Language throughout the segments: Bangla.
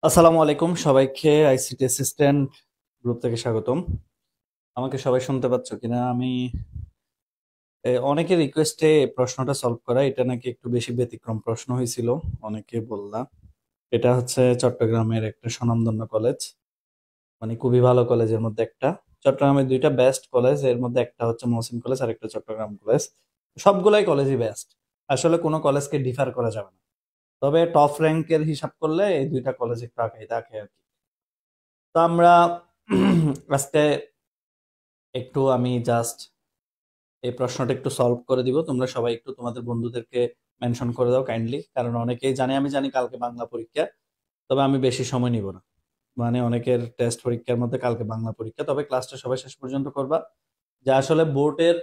আসসালামু আলাইকুম সবাইকে আইসিটি অ্যাসিস্ট্যান্ট গ্রুপ থেকে স্বাগতম। আমাকে সবাই শুনতে পাচ্ছ কিনা? আমি অনেকের রিকোয়েস্টে প্রশ্নটা সলভ করা, এটা নাকি একটু বেশি ব্যতিক্রম প্রশ্ন হয়েছিল। অনেকে বললাম এটা হচ্ছে চট্টগ্রামের একটা স্বনামধন্য কলেজ, মানে খুবই ভালো কলেজের মধ্যে একটা। চট্টগ্রামের দুইটা বেস্ট কলেজ, এর মধ্যে একটা হচ্ছে মহসিন কলেজ আর একটা চট্টগ্রাম কলেজ। সবগুলাই কলেজই বেস্ট, আসলে কোনো কলেজকে ডিফার করা যাবে না। তবে টপ র্যাঙ্কের হিসাব করলে এই দুইটা কলেজ একটু আগে থাকে আর কি। তো আমরা আজকে একটু আমি জাস্ট এই প্রশ্নটা একটু সলভ করে দিব। তোমরা সবাই একটু তোমাদের বন্ধুদেরকে মেনশন করে দাও কাইন্ডলি, কারণ অনেকেই জানে, আমি জানি কালকে বাংলা পরীক্ষা। তবে আমি বেশি সময় নিব না, মানে অনেকের টেস্ট পরীক্ষার মধ্যে কালকে বাংলা পরীক্ষা। তবে ক্লাসটা সবাই শেষ পর্যন্ত করবা, যে আসলে বোর্ডের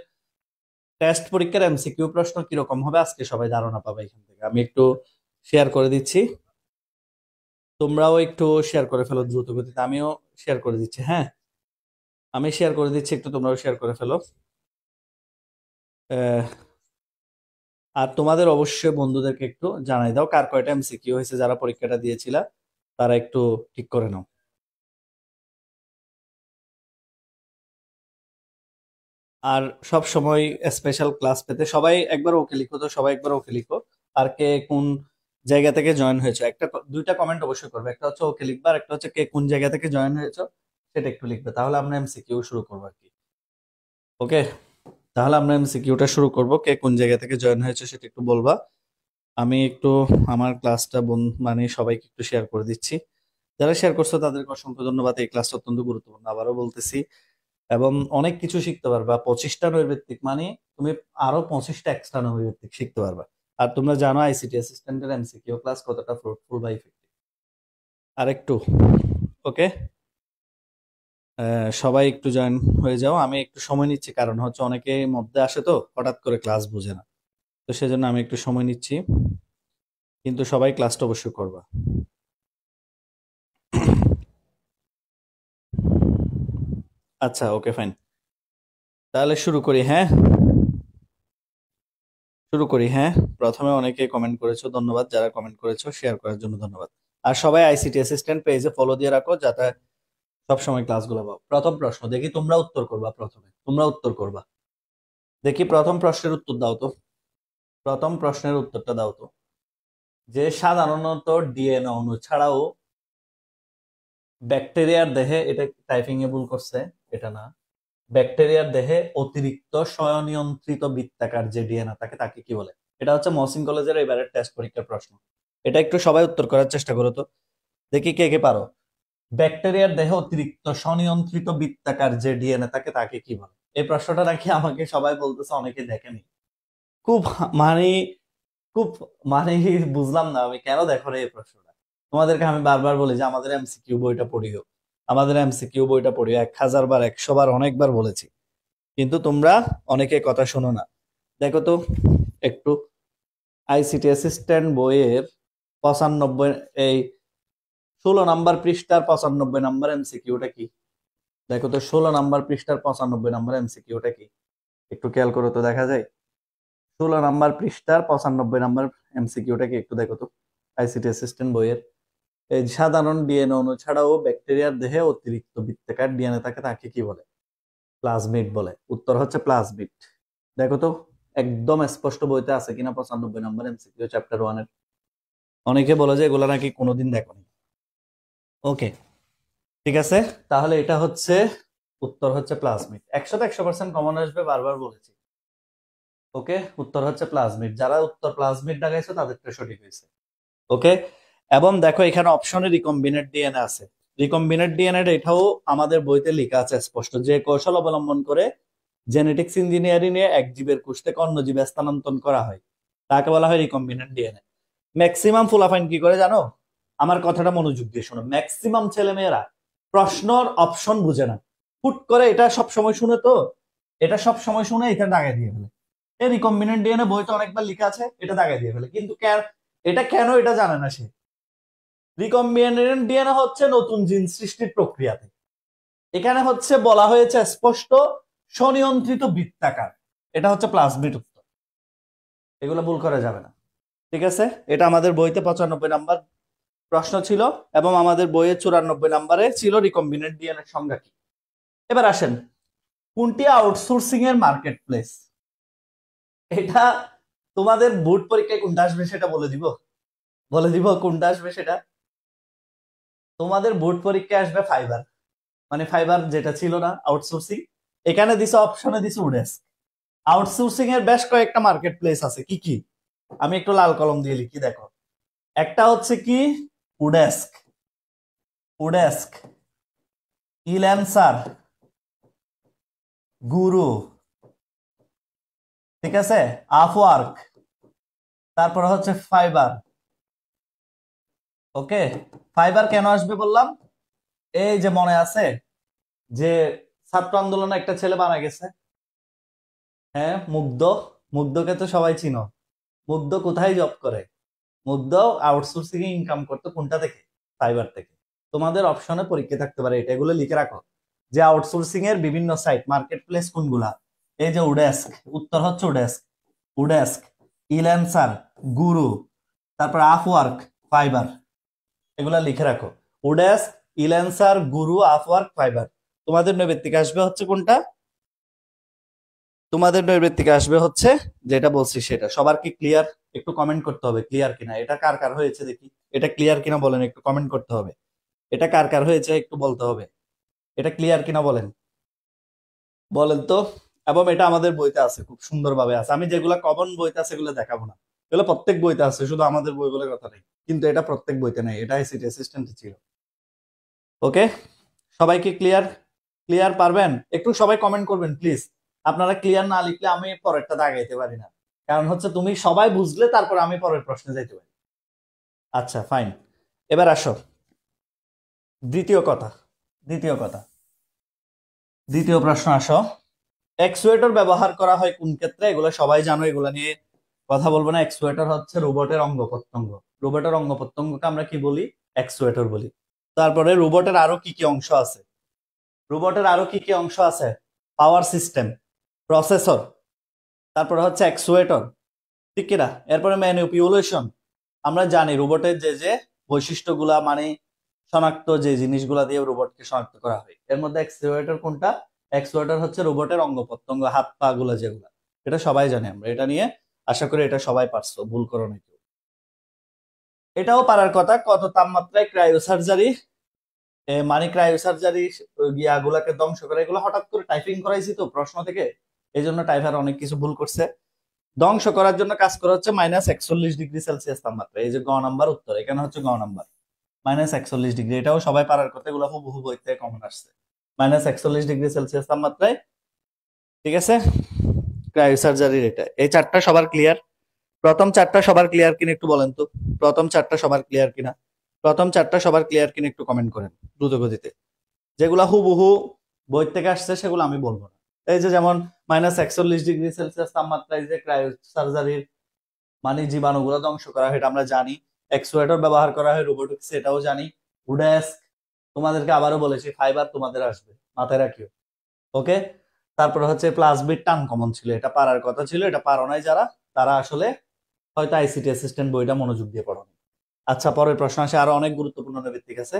টেস্ট পরীক্ষার এমসিকিউ প্রশ্ন কিরকম হবে আজকে সবাই ধারণা পাবে। এখান থেকে আমি একটু শেয়ার করে দিচ্ছি, তোমরাও একটু শেয়ার করে ফেলো দ্রুত গতিতে। আমিও শেয়ার করে দিচ্ছি, হ্যাঁ আমি শেয়ার করে দিচ্ছি, একটু তোমরাও শেয়ার করে ফেলো। আহ, আর তোমাদের অবশ্যই বন্ধুদেরকে একটু জানাই দাও কার কয়টা এমসিকিউ হয়েছে, যারা পরীক্ষাটা দিয়েছিলা তারা একটু ঠিক করে নাও। আর সব সময় স্পেশাল ক্লাস পেতে সবাই একবার ওকে লিখো, তো সবাই একবার ওকে লিখো। আর কে কোন জায়গা থেকে জয়েন হয়েছে, একটা দুইটা কমেন্ট অবশ্যই করবে, একটা হচ্ছে ওকে লিখবে আর একটা হচ্ছে কে কোন জায়গা থেকে জয়েন হয়েছে সেটা একটু লিখবে। তাহলে আমরা এমসিকিউ শুরু করবো আর কি। ওকে, তাহলে আমরা এমসিকিউটা শুরু করব। কে কোন জায়গা থেকে জয়েন হয়েছে সেটা একটু বলবা। আমি একটু আমার ক্লাসটা মানে সবাইকে একটু শেয়ার করে দিচ্ছি। যারা শেয়ার করছো তাদেরকে অসংখ্য ধন্যবাদ। এই ক্লাসটা অত্যন্ত গুরুত্বপূর্ণ, আবারও বলতেছি। এবং অনেক কিছু শিখতে পারবা। 25টা নৈর্ব্যক্তিক মানে তুমি আরো 25টা এক্সট্রা নৈর্ব্যক্তিক শিখতে পারবা। আর তোমরা জানো আইসিটি অ্যাসিস্ট্যান্টের এমসিকিউ ক্লাস কতটা ফ্রুটফুল বা ইফেক্টিভ। আর একটু ওকে, সবাই একটু জয়েন হয়ে যাও। আমি একটু সময় নিচ্ছি, কারণ হচ্ছে অনেকে মধ্যে আসে তো হঠাৎ করে ক্লাস বুঝে না, তো সেজন্য আমি একটু সময় নিচ্ছি। কিন্তু সবাই ক্লাসটা অবশ্যই করবা। আচ্ছা, ওকে, ফাইন। তাহলে শুরু করি, হ্যাঁ শুরু করি, হ্যাঁ। প্রথমে অনেকে কমেন্ট করেছো, ধন্যবাদ। যারা কমেন্ট করেছো শেয়ার করার জন্য ধন্যবাদ। আর সবাই আইসিটি অ্যাসিস্ট্যান্ট পেজে ফলো দিয়ে রাখো, যাতে সবসময় ক্লাসগুলো পাও। প্রথম প্রশ্ন দেখি, তোমরা উত্তর করবা। প্রথমে তোমরা উত্তর করবা, দেখি প্রথম প্রশ্নের উত্তর দাও তো। প্রথম প্রশ্নের উত্তরটা দাও তো। যে সাধারণত ডিএনএ অণু ছাড়াও ব্যাকটেরিয়ার দেহে, এটা টাইপিং এ ভুল করছে, এটা না, ব্যাকটেরিয়ার দেহে অতিরিক্ত স্বয়নিয়ন্ত্রিত বৃত্তাকার যে ডিএনএ থাকে তাকে কি বলে? এটা হচ্ছে মহসিন কলেজের এবারের টেস্ট পরীক্ষার প্রশ্ন। এটা একটু সবাই উত্তর করার চেষ্টা করো তো, দেখি কে কে পারো। ব্যাকটেরিয়ার দেহে অতিরিক্ত স্বনিয়ন্ত্রিত বৃত্তাকার যে ডিএনএ থাকে তাকে কি বলে? এই প্রশ্নটা নাকি আমাকে সবাই বলতেছে, অনেকে দেখেনি। খুব মানে খুব মানে বুঝলাম না আমি কেন দেখো না এই প্রশ্নটা। তোমাদেরকে আমি বারবার বলি যে আমাদের এমসিকিউ বইটা পড়িও, আমাদের এমসিকিউ বইটা পড়িও। 1000 বার 100 বার অনেকবার বলেছি, কিন্তু তোমরা অনেকে কথা শোনো না। দেখো তো একটু, আইসিটি অ্যাসিস্ট্যান্ট বইয়ের 95 এই 16 নাম্বার পৃষ্ঠার 95 নাম্বার এমসিকিউটা কি? দেখো তো 16 নাম্বার পৃষ্ঠার 95 নাম্বার এমসিকিউটা কি? একটু খেয়াল করো তো, দেখা যায়? 16 নাম্বার পৃষ্ঠার 95 নাম্বার এমসিকিউটা কি একটু দেখো তো, আইসিটি অ্যাসিস্ট্যান্ট বইয়ের। এই সাধারণ ডিএনএ অণু ছাড়াও ব্যাকটেরিয়ার দেহে অতিরিক্ত বৃত্তাকার ডিএনএ থাকে তাকে কি বলে? প্লাজমিড বলে। উত্তর হচ্ছে প্লাজমিড। দেখো তো একদম স্পষ্ট বইতে আছে কিনা 95 নাম্বার এমসিকিউ চ্যাপ্টার 1-এর। অনেকে বলে যে এগুলা নাকি কোনোদিন দেখোনি। ওকে, ঠিক আছে। তাহলে এটা হচ্ছে উত্তর হচ্ছে প্লাজমিড। 100% কমন আসবে, বারবার বলেছি। ওকে, উত্তর হচ্ছে প্লাজমিড। যারা উত্তর প্লাজমিড লাগাইছো তাদেরটা সঠিক হয়েছে। ওকে, এবং দেখো এখানে অপশনে রিকম্বিনেট ডিএনএ আছে। রিকম্বিনেট ডিএনএ এটাও আমাদের বইতে লেখা আছে স্পষ্ট, যে কৌশল অবলম্বন করে জেনেটিক্স ইঞ্জিনিয়ারিং এ এক জীবের কোষ থেকে অন্য জীবে স্থানান্তর করা হয় তাকে বলা হয় রিকম্বিনেন্ট ডিএনএ। ম্যাক্সিমাম ফুলাফাইন কি করে জানো? আমার কথাটা মনোযোগ দিয়ে শোনো। ম্যাক্সিমাম ছেলে মেয়েরা প্রশ্নর অপশন বুঝে না, হুট করে এটা সব সময় শুনে তো, এটা সব সময় শুনে এখানে দাগায় দিয়ে ফেলে। এই রিকম্বিনেন্ট ডিএনএ বইতে অনেকবার লেখা আছে, এটা দাগায় দিয়ে ফেলে, কিন্তু এটা কেন এটা জানে না সে। রিকম্বিনেন্ট ডিএনএ হচ্ছে নতুন জিন সৃষ্টির প্রক্রিয়াতে। এখানে হচ্ছে বলা হয়েছে স্পষ্ট স্বনিয়ন্ত্রিত বৃত্তাকার, এটা হচ্ছে প্লাজমিড উত্তর। এগুলো ভুল করা যাবে না, ঠিক আছে? এটা আমাদের বইতে 95 নাম্বার প্রশ্ন ছিল, এবং আমাদের বইয়ের 94 নম্বরে ছিল রিকম্বিনেন্ট ডিএনএ এর সংজ্ঞা কি। এবার আসেন, কোনটি আউটসোর্সিং এর মার্কেট প্লেস? এটা তোমাদের বোর্ড পরীক্ষায় কোনটা আসবে সেটা বলে দিব কোনটা আসবে সেটা। তোমাদের বোর্ড পরীক্ষায় আসবে ফাইবার, মানে ফাইবার যেটা ছিল না আউটসোর্সিং, এখানে দিছে অপশনে দিছে উডেস্ক। আউটসোর্সিং এর বেশ কয়েকটা মার্কেট প্লেস আছে, কি কি আমি একটু লাল কলম দিয়ে লিখি, দেখো। একটা হচ্ছে কি উডেস্ক, উডেস্ক, ইল্যান্সার, গুরু, ঠিক আছে, আপওয়ার্ক, তারপর হচ্ছে ফাইবার। ওকে, ফাইবার কেন আসবে বললাম, এই যে মনে আছে যে ছাত্র আন্দোলনে একটা ছেলে মারা গেছে, হ্যাঁ, মুগ্ধ। মুগ্ধকে তো সবাই চিনো। মুগ্ধ কোথায় জব করে? মুগ্ধ আউটসোর্সিং এ ইনকাম করতো কোনটা থেকে? ফাইবার থেকে। তোমাদের অপশনে পরীক্ষা থাকতে পারে এটা, এগুলো লিখে রাখো যে আউটসোর্সিং এর বিভিন্ন সাইট মার্কেট প্লেস কোনগুলা। এই যে উডেস্ক, উত্তর হচ্ছে উডেস্ক, উডেস্ক, ইল্যান্সার, গুরু, তারপর আপওয়ার্ক, ফাইবার, এগুলা লিখে রাখো। উডেস্ক, ইল্যান্সার, গুরু, আপওয়ার্ক, ফাইবার। তোমাদের নৈবেত্তিক আসবে হচ্ছে কোনটা? তোমাদের নৈবেত্তিক আসবে হচ্ছে যেটা বলছি সেটা। সবার কি ক্লিয়ার? একটু কমেন্ট করতে হবে ক্লিয়ার কিনা। এটা কার কার হয়েছে দেখি, এটা ক্লিয়ার কিনা বলেন, একটু কমেন্ট করতে হবে। এটা কার কার হয়েছে একটু বলতে হবে, এটা ক্লিয়ার কিনা বলেন, বলেন তো। এবং এটা আমাদের বইতে আছে, খুব সুন্দরভাবে আছে। আমি যেগুলা কমন বইতে আছে সেগুলো দেখাবো না, এগুলো প্রত্যেক বইতে আছে, শুধু আমাদের বই বলে কথা নেই। কিন্তু এটা প্রত্যেক বইতে নেই, এটা আইসিটি অ্যাসিস্ট্যান্ট ছিল। ওকে, সবাই কি ক্লিয়ার? ক্লিয়ার পারবেন? একটু সবাই কমেন্ট করবেন প্লিজ। আপনারা ক্লিয়ার না লিখলে আমি পরেরটা দাগাইতে পারি না, কারণ হচ্ছে তুমি সবাই বুঝলে তারপর আমি পরের প্রশ্নে যাইতে পারি। আচ্ছা ফাইন, এবার আসো দ্বিতীয় কথা। দ্বিতীয় কথা, দ্বিতীয় প্রশ্ন আসো। অ্যাকচুয়েটর ব্যবহার করা হয় কোন ক্ষেত্রে? এগুলো সবাই জানো, এগুলো নিয়ে কথা বলবো না। অ্যাকচুয়েটর হচ্ছে রোবটের অঙ্গ প্রত্যঙ্গ। রোবটের অঙ্গ প্রত্যঙ্গকে আমরা কি বলি? অ্যাকচুয়েটর বলি। তারপরে রোবটের আরো কি কি অংশ আছে? রোবটের আরো কি কি অংশ আছে? পাওয়ার সিস্টেম, প্রসেসর, তারপরে হচ্ছে অ্যাকচুয়েটর, ঠিক কিনা? এরপরে ম্যানিপুলেশন। আমরা জানি রোবটের যে যে বৈশিষ্ট্যগুলা, মানে শনাক্ত যে জিনিসগুলা দিয়ে রোবটকে শনাক্ত করা হয়, এর মধ্যে অ্যাকচুয়েটর কোনটা? অ্যাকচুয়েটর হচ্ছে রোবটের অঙ্গ প্রত্যঙ্গ, হাত পা গুলা যেগুলা। এটা সবাই জানি আমরা, এটা নিয়ে আশা করি এটা সবাই পারছো, ভুল করো না কেউ। এটাও পারার কথা। কত তাপমাত্রায় ক্রায়োসার্জারি, মানে ক্রায়োসার্জারি গুলাকে ধ্বংস করে, এগুলো হঠাৎ করে টাইপিং করাইছি তো প্রশ্ন থেকে, এই জন্য টাইপার অনেক কিছু ভুল করছে। ধ্বংস করার জন্য কাজ করা হচ্ছে -41°C তাপমাত্রা। এই যে গ নাম্বার উত্তর, এখানে হচ্ছে গ নাম্বার -41°। এটাও সবাই পারার কথা, এগুলো হুবহু বই থেকে কমন আসছে। -41°C তাপমাত্রায়, ঠিক আছে, ক্রায়োসার্জারির এটা। এই চারটা সবার ক্লিয়ার? প্রথম চারটা সবার ক্লিয়ার কিনা একটু বলেন তো। প্রথম চারটা সবার ক্লিয়ার কিনা? প্রথম চারটা সবার ক্লিয়ার কিনা একটু কমেন্ট করেন দ্রুত গতিতে। যেগুলা হুবহু বই থেকে আসছে সেগুলো আমি বলবো না। এই যে যেমন -41°C তাপমাত্রায় যে ক্রায়োসার্জারির মানে জীবাণুগুলো ধ্বংস করা হয়, এটা আমরা জানি। অ্যাকচুয়েটর ব্যবহার করা হয় রোবোটিক্সে, এটাও জানি। উডেস্ক, তোমাদেরকে আবারও বলেছি, ফাইবার তোমাদের আসবে, মাথায় রাখিও। ওকে, তারপর হচ্ছে প্লাজমিড টান কমন ছিল, এটা পারার কথা ছিল, এটা পারো নাই যারা, তারা আসলে হয়তো আইসিটি অ্যাসিস্ট্যান্ট বইটা মনোযোগ দিয়ে পড়ো। আচ্ছা, পরের প্রশ্ন আসে, আরো অনেক গুরুত্বপূর্ণ ভিত্তিক আছে।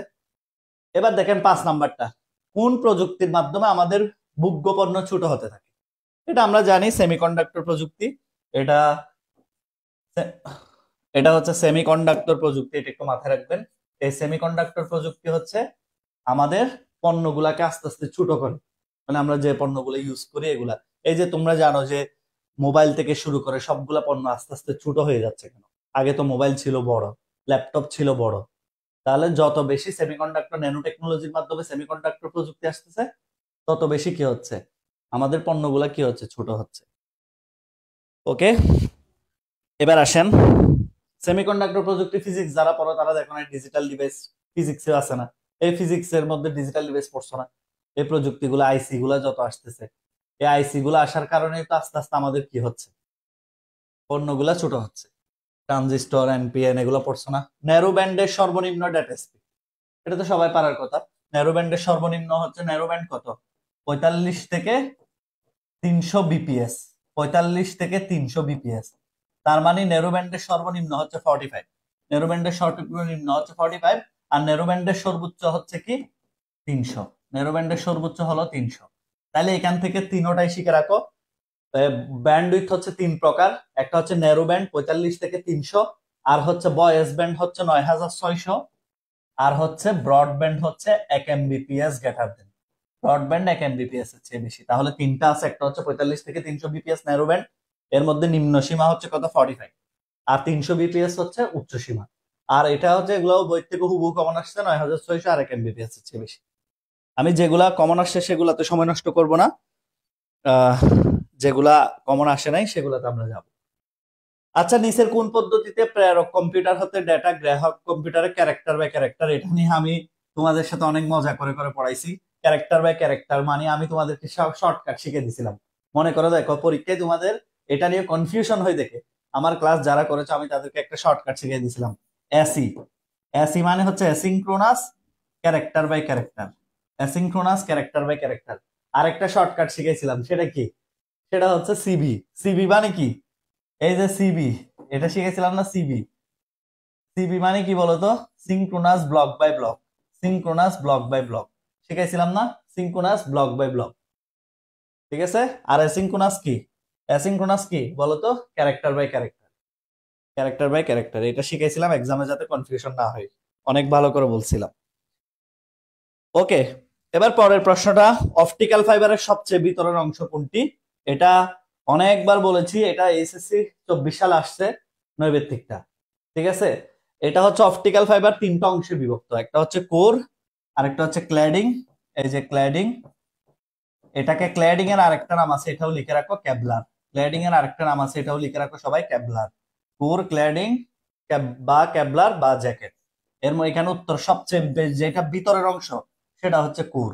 এবার দেখেন 5 নাম্বারটা, কোন প্রযুক্তির মাধ্যমে আমাদের ভোগ্যপণ্য ছোট হতে থাকে? এটা আমরা জানি সেমিকন্ডাক্টর প্রযুক্তি। এটা এটা হচ্ছে সেমিকন্ডাক্টর প্রযুক্তি, এটা একটু মাথায় রাখবেন। এই সেমিকন্ডাক্টর প্রযুক্তি হচ্ছে আমাদের পণ্যগুলাকে আস্তে আস্তে ছোট করে, মানে আমরা যে পণ্যগুলো ইউজ করি এগুলা। এই যে তোমরা জানো যে মোবাইল থেকে শুরু করে সবগুলা পণ্য আস্তে আস্তে ছোট হয়ে যাচ্ছে কেন? আগে তো মোবাইল ছিল বড়, ল্যাপটপ ছিল বড়। তাহলে যত বেশি সেমিকন্ডাক্টর ন্যানো টেকনোলজির মাধ্যমে সেমিকন্ডাক্টর প্রযুক্তি আসতেছে, তত বেশি কি হচ্ছে? আমাদের পণ্যগুলা কি হচ্ছে? ছোট হচ্ছে। ওকে, এবার আসেন, সেমিকন্ডাক্টর প্রযুক্তি ফিজিক্স যারা পড়ো তারা দেখো না, ডিজিটাল ডিভাইস ফিজিক্সে আছে না? এই ফিজিক্স এর মধ্যে ডিজিটাল ডিভাইস পড়ছো না? এই প্রযুক্তিগুলো, আইসি গুলা যত আসতেছে, এই আইসি গুলো আসার কারণে তো আস্তে আস্তে আমাদের কি হচ্ছে? পণ্যগুলা ছোট হচ্ছে। ট্রানজিস্টর, এনপিএন, এগুলো পড়ছো না? ন্যারো ব্যান্ডের সর্বনিম্ন ডেটা স্পিড, এটা তো সবাই পারার কথা। ন্যারো ব্যান্ডের সর্বনিম্ন হচ্ছে, ন্যারো ব্যান্ড কত? 45 থেকে 300 বিপিএস। 45 থেকে 300 বিপিএস, তার মানে ন্যারো ব্যান্ডের সর্বনিম্ন হচ্ছে 45। ন্যারো ব্যান্ডের সর্বনিম্ন হচ্ছে 45, আর ন্যারো ব্যান্ডের সর্বোচ্চ হচ্ছে কি 300। ন্যারো ব্যান্ডের সর্বোচ্চ হলো 300। তাহলে এখান থেকে তিনোটাই শিখে রাখো। ব্যান্ডউইথ হচ্ছে 3 প্রকার, একটা হচ্ছে ন্যারো ব্যান্ড 45 থেকে 300, আর হচ্ছে বয়েস ব্যান্ড হচ্ছে 9600, আর হচ্ছে ব্রডব্যান্ড হচ্ছে 1 Mbps greater than. Broadband 1 Mbps এর চেয়ে বেশি। তাহলে তিনটা আছে, একটা হচ্ছে 45 থেকে 300 বিপিএস ন্যারো ব্যান্ড, এর মধ্যে নিম্ন সীমা হচ্ছে কত 45, আর 300 বিপিএস হচ্ছে উচ্চ সীমা। আর এটা হচ্ছে এগুলো বই থেকে হুবহু কমন আসছে 9600 আর 1 Mbps এর চেয়ে বেশি। আমি যেগুলা কমন আসছে সেগুলাতে সময় নষ্ট করব না, যেগুলা কমন আসে নাই সেগুলাতে আমরা যাব। আচ্ছা, নিচের কোন পদ্ধতিতে প্রেরক কম্পিউটার হতে ডেটা গ্রাহক কম্পিউটারে ক্যারেক্টার বাই ক্যারেক্টার, এটা নিয়ে আমি তোমাদের সাথে অনেক মজা করে করে পড়াইছি। ক্যারেক্টার বাই ক্যারেক্টার মানে আমি তোমাদেরকে শর্টকাট শিখে দিছিলাম। মনে করো দেখো পরীক্ষায় তোমাদের এটা নিয়ে কনফিউশন হয়ে দেখে আমার ক্লাস যারা করেছে আমি তাদেরকে একটা শর্টকাট শিখিয়ে দিছিলাম। এসি, এসি মানে হচ্ছে asynchronous character by character, asynchronous character by character. আরেকটা শর্টকাট শিখেছিলাম, সেটা কি? সেটা হচ্ছে সিবি। সিবি মানে কি? এই যে সিবি, এটা শিখেছিলাম না সিবি। সিবি মানে কি বলতো? Synchronous block by block, synchronous block by block শিখেছিলাম না? সিনক্রোনাস ব্লক বাই ব্লক, ঠিক আছে। আর অ্যাসিনক্রোনাস কি? অ্যাসিনক্রোনাস কি বলতো? Character by character, character by character. এটা শিখেছিলাম এক্সামে যাতে কনফিউশন না হয়, অনেক ভালো করে বলছিলাম। ওকে, এবার পরের প্রশ্নটা, অপটিক্যাল ফাইবারের সবচেয়ে ভিতরের অংশ কোনটি? এটা অনেকবার বলেছি, এটা এসএসসি 24 সাল আসছে নৈবেত্তিকটা, ঠিক আছে। এটা হচ্ছে অপটিক্যাল ফাইবার 3টা অংশে বিভক্ত, একটা হচ্ছে কোর, আরেকটা হচ্ছে ক্ল্যাডিং। এই যে ক্ল্যাডিং, এটাকে ক্ল্যাডিং এর আরেকটা নাম আছে, এটাও লিখে রাখো ক্যাবলার। ক্ল্যাডিং এর আরেকটা নাম আছে, এটাও লিখে রাখো সবাই, ক্যাবলার। কোর, ক্ল্যাডিং বা ক্যাবলার বা জ্যাকেট। এর এখানে উত্তর সবচেয়ে যেটা ভিতরের অংশ সেটা হচ্ছে কোর,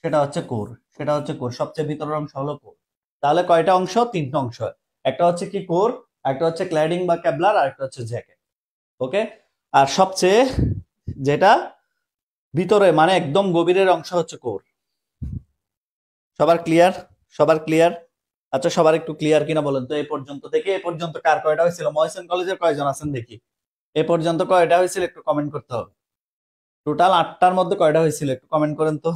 সেটা হচ্ছে কোর, সেটা হচ্ছে কোর। সবচেয়ে ভিতরের অংশ হলো কোর। তাহলে কয়টা অংশ? 3টা অংশ। একটা হচ্ছে কি কোর, একটা হচ্ছে ক্ল্যাডিং বা ক্যাবলার, আর একটা হচ্ছে জ্যাকেট। ওকে, আর সবচেয়ে যেটা ভিতরে মানে একদম গভীরের অংশ হচ্ছে কোর। সবার ক্লিয়ার? সবার ক্লিয়ার? আচ্ছা, সবার একটু ক্লিয়ার কিনা বলেন তো। এই পর্যন্ত দেখি, এ পর্যন্ত কার কয়টা হয়েছিল? মহসিন কলেজের কয়জন আছেন দেখি। এ পর্যন্ত কয়টা হয়েছিল একটু কমেন্ট করতে হবে। টোটাল 8টার মধ্যে কয়টা হয়েছিল একটু কমেন্ট করেন তো।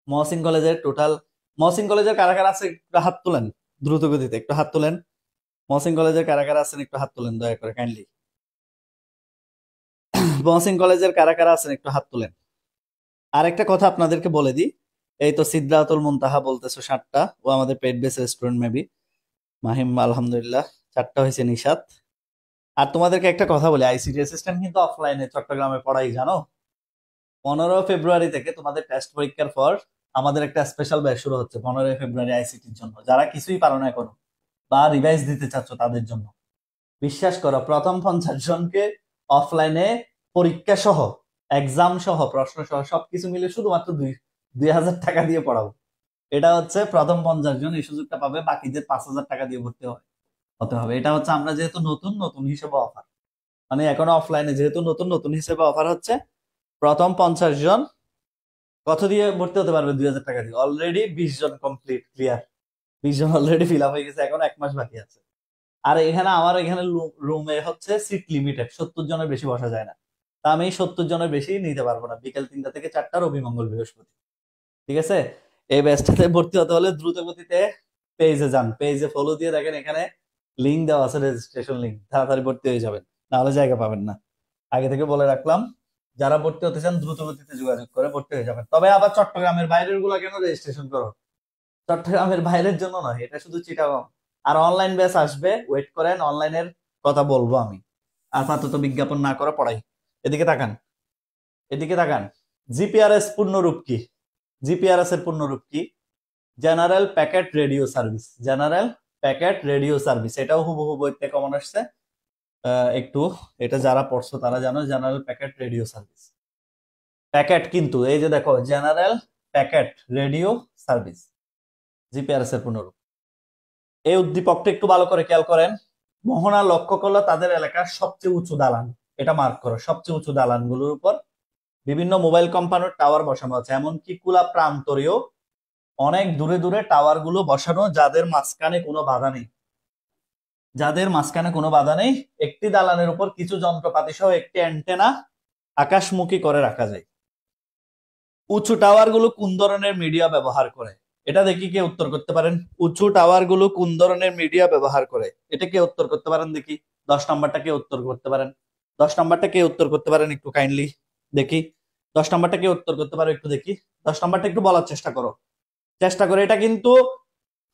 মহসিন কলেজের টোটাল, মহসিন কলেজের কারা কারা আছে একটু হাত তুলেন, দ্রুত গতিতে একটু হাত তুলেন। মহসিন কলেজের কারা কারা আছেন একটু হাত তুলেন দয়া করে, কাইন্ডলি। মহসিন কলেজের কারা কারা আছেন একটু হাত তুলেন। আরেকটা কথা আপনাদেরকে বলে দিই, এই তো সিদ্ধাতুল মুনতাহা বলতেছো 7টা, ও আমাদের paid base student maybe. Mahim আলহামদুলিল্লাহ 4টা হয়েছে, নিশাত। আর তোমাদেরকে একটা কথা বলি, আইসিটি অ্যাসিস্ট্যান্ট কিন্তু অফলাইনে চট্টগ্রামে পড়াই, জানো। 15 ফেব্রুয়ারি থেকে তোমাদের টেস্ট পরীক্ষার পর আমাদের একটা স্পেশাল ব্যাচ শুরু হচ্ছে 15 ফেব্রুয়ারি আইসিটির জন্য। যারা কিছুই পারো না এখনো বা রিভাইজ দিতে চাচ্ছ তাদের জন্য, বিশ্বাস করো প্রথম 50 জনকে অফলাইনে পরীক্ষা সহ, এক্সাম সহ, প্রশ্ন সহ সবকিছু মিলে শুধুমাত্র 2000 টাকা দিয়ে পড়াবো। এটা হচ্ছে প্রথম 50 জন এই সুযোগটা পাবে, বাকিদের 5000 টাকা দিয়ে ভর্তি হতে হবে। এটা হচ্ছে আমরা যেহেতু নতুন নতুন হিসেবে অফার, মানে এখনো অফলাইনে যেহেতু নতুন নতুন হিসেবে অফার হচ্ছে, প্রথম 50 জন কত দিয়ে ভর্তি হতে পারবে? 2000 টাকা দিয়ে। অলরেডি 20 জন কমপ্লিট ক্লিয়ার, 20 জন অলরেডি ফিল আপ হয়ে গেছে, এখন 1 মাস বাকি আছে। আর এখানে আমার এখানে রুমে হচ্ছে সিট লিমিটেড, 70 জনের বেশি বসা যায় না। তা আমি 70 জনের বেশি নিতে পারবো না, বিকেল 3টা থেকে 4টা, রবি মঙ্গল বৃহস্পতি, ঠিক আছে। এই ব্যাচটাতে ভর্তি হতে হলে দ্রুত গতিতে পেজে যান, পেজে ফলো দিয়ে দেখেন এখানে লিঙ্ক দেওয়া আছে, রেজিস্ট্রেশন লিঙ্ক, তাড়াতাড়ি ভর্তি হয়ে যাবেন, নাহলে জায়গা পাবেন না। আগে থেকে বলে রাখলাম, যারা ভর্তি হতে চান দ্রুত গতিতে যোগাযোগ করে ভর্তি হয়ে যাবেন। তবে আবার চট্টগ্রামের বাইরের গুলা কেন রেজিস্ট্রেশন করো? চট্টগ্রামের বাইরের জন্য নয়, এটা শুধু চিটাগং। আর অনলাইন ব্যাচ আসবে, ওয়েট করেন, অনলাইনের কথা বলবো আমি। আপাতত বিজ্ঞাপন না করে পড়াই। এদিকে তাকান, এদিকে তাকান। জিপিআরএস পূর্ণরূপ কি? জিপিআরএস এর পূর্ণরূপ কি? General packet radio service, general packet radio service. এটাও হুবহু বইতে কমন আসছে। একটু এটা যারা পড়ছো তারা জানো, general packet radio service. Packet কিন্তু এই যে দেখো, general packet radio service, GPRS এর পূর্ণরূপ। এই উদ্দীপকটা একটু ভালো করে খেয়াল করেন। মোহনা লক্ষ্য করলো তাদের এলাকার সবচেয়ে উঁচু দালান, এটা মার্ক করো, সবচেয়ে উঁচু দালানগুলোর উপর বিভিন্ন মোবাইল কোম্পানির টাওয়ার বসানো আছে, এমনকি কুলা প্রান্তরেও অনেক দূরে দূরে টাওয়ার গুলো বসানো, যাদের মাঝখানে কোনো বাধা নেই, যাদের মাঝখানে কোনো বাধা নেই, একটি দালানের উপর কিছু যন্ত্রপাতি সহ একটি অ্যান্টেনা আকাশমুখী করে রাখা যায়। উঁচু টাওয়ার গুলো কোন ধরনের মিডিয়া ব্যবহার করে? এটা দেখি কে উত্তর করতে পারেন। উঁচু টাওয়ার গুলো কোন ধরনের মিডিয়া ব্যবহার করে, এটা কে উত্তর করতে পারেন দেখি। 10 নম্বরটা কে উত্তর করতে পারেন? 10 নম্বরটা কে উত্তর করতে পারেন একটু কাইন্ডলি দেখি। 10 নম্বরটা কে উত্তর করতে পারো একটু দেখি। 10 নম্বরটা একটু বলার চেষ্টা করো, চেষ্টা করে। এটা কিন্তু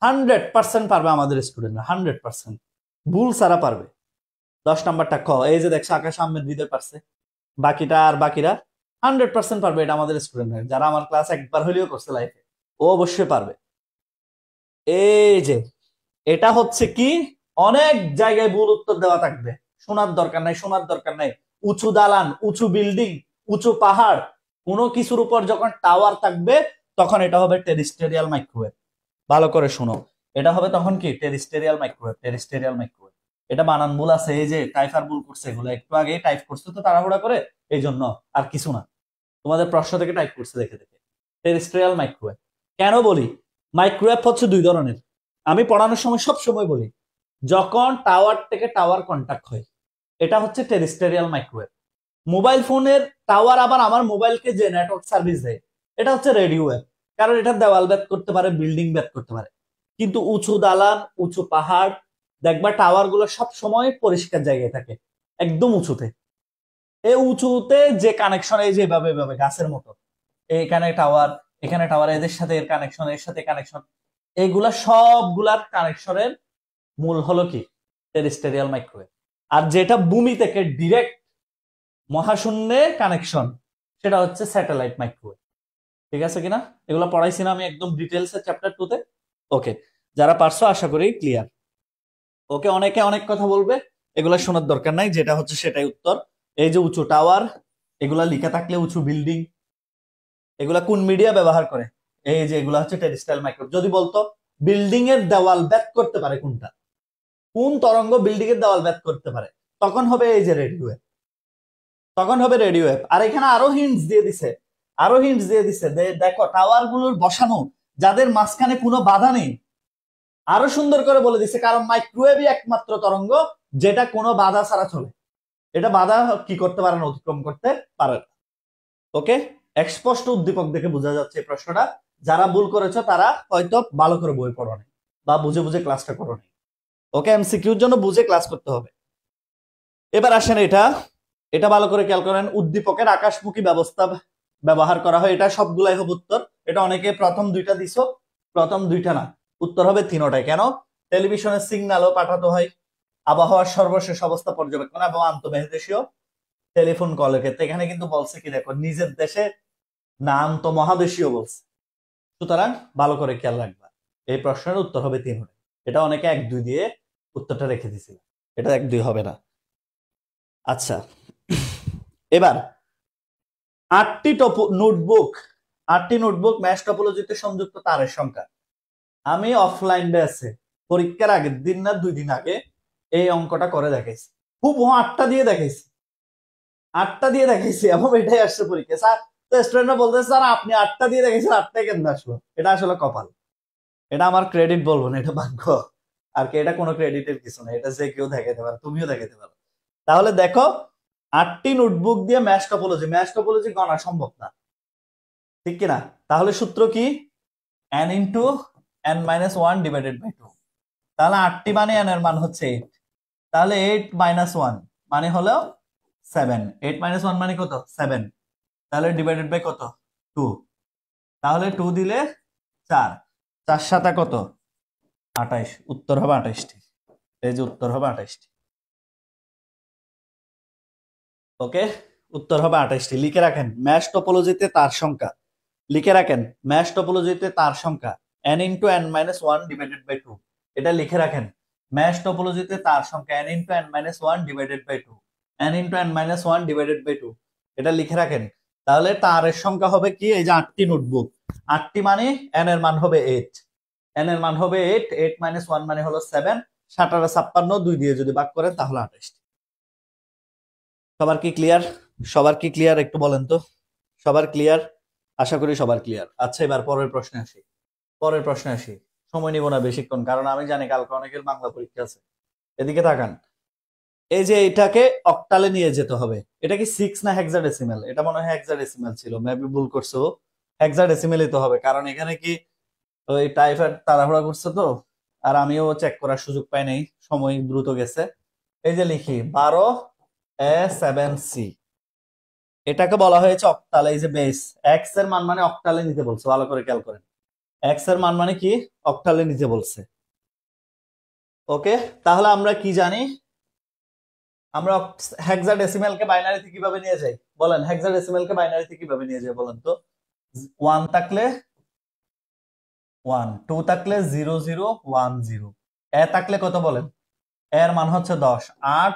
100% পারবে আমাদের স্টুডেন্টরা, 100% ভুল ছাড়া পারবে। 10 নম্বরটা খ, এই যে দেখছো আকাশ আহমেদ দিতে পারছে, বাকিটা আর বাকিরা 100% পারবে। এটা আমাদের স্টুডেন্ট যারা আমার ক্লাস একবার হলেও করছে লাইফে, ও অবশ্যই পারবে। এই যে এটা হচ্ছে কি, অনেক জায়গায় ভুল উত্তর দেওয়া থাকবে, শোনার দরকার নাই, শোনার দরকার নাই। উঁচু দালান, উঁচু বিল্ডিং, উঁচু পাহাড়, কোনো কিছুর উপর যখন টাওয়ার থাকবে তখন এটা হবে টেরিস্টেরিয়াল মাইক্রোওয়েভ। ভালো করে শোনো, এটা হবে তখন কি টেরিস্টেরিয়াল মাইক্রোওয়েভ, টেরিস্টেরিয়াল মাইক্রোওয়েভ। এটা বানান ভুল আছে, এই যে টাইপার ভুল করছে, এগুলো একটু আগে টাইপ করছে তো তাড়াহুড়া করে, এই জন্য, আর কিছু না। তোমাদের প্রশ্ন থেকে টাইপ করছে দেখে দেখে। টেরিস্টেরিয়াল মাইক্রোওয়েভ কেন বলি? মাইক্রোওয়েভ হচ্ছে দুই ধরনের। আমি পড়ানোর সময় সব সময় বলি, যখন টাওয়ার থেকে টাওয়ার কন্টাক্ট হয়, এটা হচ্ছে টেরিস্টেরিয়াল মাইক্রোওয়েভ। মোবাইল ফোনের টাওয়ার আবার আমার মোবাইলকে যে নেটওয়ার্ক সার্ভিস দেয়, এটা হচ্ছে রেডিও ওয়েভ। কারণ এটা দেওয়াল ভেদ করতে পারে, বিল্ডিং ভেদ করতে পারে। কিন্তু উঁচু দালান, উঁচু পাহাড়, দেখবা টাওয়ার গুলো সব সময় পরিষ্কার জায়গায় থাকে, একদম উঁচুতে। এই উঁচুতে যে কানেকশন, এই যে এভাবে এভাবে গাছের মতো, এখানে টাওয়ার, এখানে টাওয়ার, এদের সাথে এর কানেকশন, এর সাথে কানেকশন, এইগুলা সবগুলার কানেকশনের মূল হলো কি টেরিস্টেরিয়াল মাইক্রোওয়েভ। আর যেটা ভূমি থেকে ডিরেক্ট মহাশূন্যে কানেকশন, সেটা হচ্ছে স্যাটেলাইট মাইক্রোওয়েভ। ঠিক আছে কিনা? এগুলো পড়াইছি না আমি একদম ডিটেলসে চ্যাপ্টার 2 তে? ওকে, যারা পারছো আশা করি ক্লিয়ার। ওকে, অনেকে অনেক কথা বলবে, এগুলা শোনার দরকার নাই, যেটা হচ্ছে সেটাই উত্তর। এই যে উঁচু টাওয়ার, এগুলা লিখে থাকলে উঁচু বিল্ডিং, এগুলা কোন মিডিয়া ব্যবহার করে? এই যে এগুলা হচ্ছে টেরিস্ট্রিয়াল মাইক্রোওয়েভ। যদি বলতো বিল্ডিং এর দেওয়াল ভেদ করতে পারে কোনটা, কোন তরঙ্গ বিল্ডিং এর দেওয়াল ভেদ করতে পারে, তখন হবে এই যে রেডিও ওয়েভ, তখন হবে রেডিও ওয়েভ। আর এখানে আরো হিন্টস দিয়ে দিছে, আরো হিন্টস দিয়ে দিছে। দেখো টাওয়ার গুলোর বসানো যাদের মাঝখানে কোনো বাধা নেই, আরো সুন্দর করে বলে দিছে, কারণ মাইক্রোওয়েভই একমাত্র তরঙ্গ যেটা কোনো বাধা ছাড়া চলে। এটা বাধা কি করতে পারে না, অতিক্রম করতে পারে না। ওকে, স্পষ্ট উদ্দীপক দেখে বোঝা যাচ্ছে এই প্রশ্নটা। যারা ভুল করেছো তারা হয়তো ভালো করে বই পড়ো নাই বা বুঝে বুঝে ক্লাসটা করো নাই। ওকে, এমসিকিউর জন্য বুঝে ক্লাস করতে হবে। এবার আসেন এটা, এটা ভালো করে খেয়াল করেন। উদ্দীপকের আকাশমুখী ব্যবস্থা ব্যবহার করা হয়, এটা সবগুলাই হবে উত্তর। এটা অনেকে প্রথম দুইটা দিছো, প্রথম দুইটা না, উত্তর হবে তিনোটাই। কেন? টেলিভিশনের সিগন্যালও পাঠাতে হয়, আবহাওয়ার সর্বশেষ অবস্থা পর্যবেক্ষণ এবং আন্তঃমহাদেশীয় টেলিফোন কলের ক্ষেত্রে। এখানে কিন্তু বলছে কি দেখো, নিজের দেশে না আন্তঃমহাদেশীয় বলছে। সুতরাং ভালো করে খেয়াল রাখবা, এই প্রশ্নের উত্তর হবে তিনোটাই। এটা অনেকে 1-2 দিয়ে উত্তরটা রেখে দিছিল, এটা 1-2 হবে না। আচ্ছা, এবার 8টি নোটবুক, 8টি নোটবুক ম্যাশ টপোলজিতে সংযুক্ত তারের সংখ্যা। আমি অফলাইন ব্যাচে পরীক্ষার আগের দিন না 2 দিন আগে এই অঙ্কটা করে দেখাইছি, খুব 8টা দিয়ে দেখাইছি, 8টা দিয়ে দেখাইছি এবং এটাই আসছে পরীক্ষা। স্যার তো স্টুডেন্টরা বলতেছে স্যার আপনি 8টা দিয়ে দেখাইছেন, 8টাই কেন আসলো? এটা আসলে কপাল, এটা আমার ক্রেডিট বলবো না, এটা ভাগ্য। আর কি, এটা কোনো ক্রেডিটের কিছু না, এটা যে কেউ দেখাতে পারে, তুমিও দেখাতে পারো। তাহলে দেখো, 8টি নোটবুক দিয়ে ম্যাশ টপোলজি, ম্যাশ টপোলজি গণা সম্ভব না, ঠিক কিনা? তাহলে সূত্র কি? n into n-1 divided by 2। তাহলে 8টি মানে n এর মান হচ্ছে 8, তাহলে 8-1 মানে হলো 7, 8-1 মানে কত? 7। তাহলে ডিভাইডেড বাই কত? 2। তাহলে 2 দিলে 4, 4-7 কত? 28। উত্তর হবে 28টি। এই যে উত্তর হবে 28টি। ওকে, উত্তর হবে 28টি। লিখে রাখেন ম্যাশ টপোলজিতে তার সংখ্যা, লিখে রাখেন ম্যাশ টপোলজিতে তার সংখ্যা n into n-1 divided by 2। এটা লিখে রাখেন ম্যাশ টপোলজিতে তার সংখ্যা n into n-1 divided by 2, n into n-1 divided by 2। এটা লিখে রাখেন। তাহলে তারের সংখ্যা হবে কি? এই যে 8টি নোটবুক, 8টি মানে n এর মান হবে 8, n এর মান হবে 8, 8-1 মানে হলো 7, 7-8-56, 2 দিয়ে যদি ভাগ করেন তাহলে 28। সবার কি ক্লিয়ার? সবার কি ক্লিয়ার একটু বলেন তো? সবার ক্লিয়ার? আশা করি সবার ক্লিয়ার। আচ্ছা, এবার পরের প্রশ্নে আসি, পরের প্রশ্নে আসি। সময় নিব না বেশিক্ষণ, কারণ আমি জানি কালকে অনেকের বাংলা পরীক্ষা আছে। এদিকে তাকান, এই যে এটাকে অক্টালে নিয়ে যেতে হবে। এটা কি 6 না হেক্সাডেসিমেল? এটা মনে হয় হেক্সাডেসিমেল ছিল, মেবি ভুল করছো। হেক্সাডেসিমেলই তো হবে, কারণ এখানে কি ওই টাইফয়েড তাড়াহুড়া করছে তো, আর আমিও চেক করার সুযোগ পাই নাই, সময় দ্রুত গেছে। এই যে লিখি 12A7C, এটাকে বলা হয়েছে অক্টাল। এই যে বেস এক্স এর মান মানে অক্টালে নিতে বলছে, ভালো করে খেয়াল করেন। এক্স এর মান মানে কি অক্টালে নিতে বলছে। ওকে, তাহলে আমরা কি জানি? আমরা হেক্সাডেসিমেলকে বাইনারিতে কিভাবে নিয়ে যাই বলেন? হেক্সাডেসিমেলকে বাইনারিতে কিভাবে নিয়ে যাই বলেন তো? 1 থাকলে 1, 2 থাকলে 0010, এ থাকলে কত বলেন? এর মান হচ্ছে 10, 8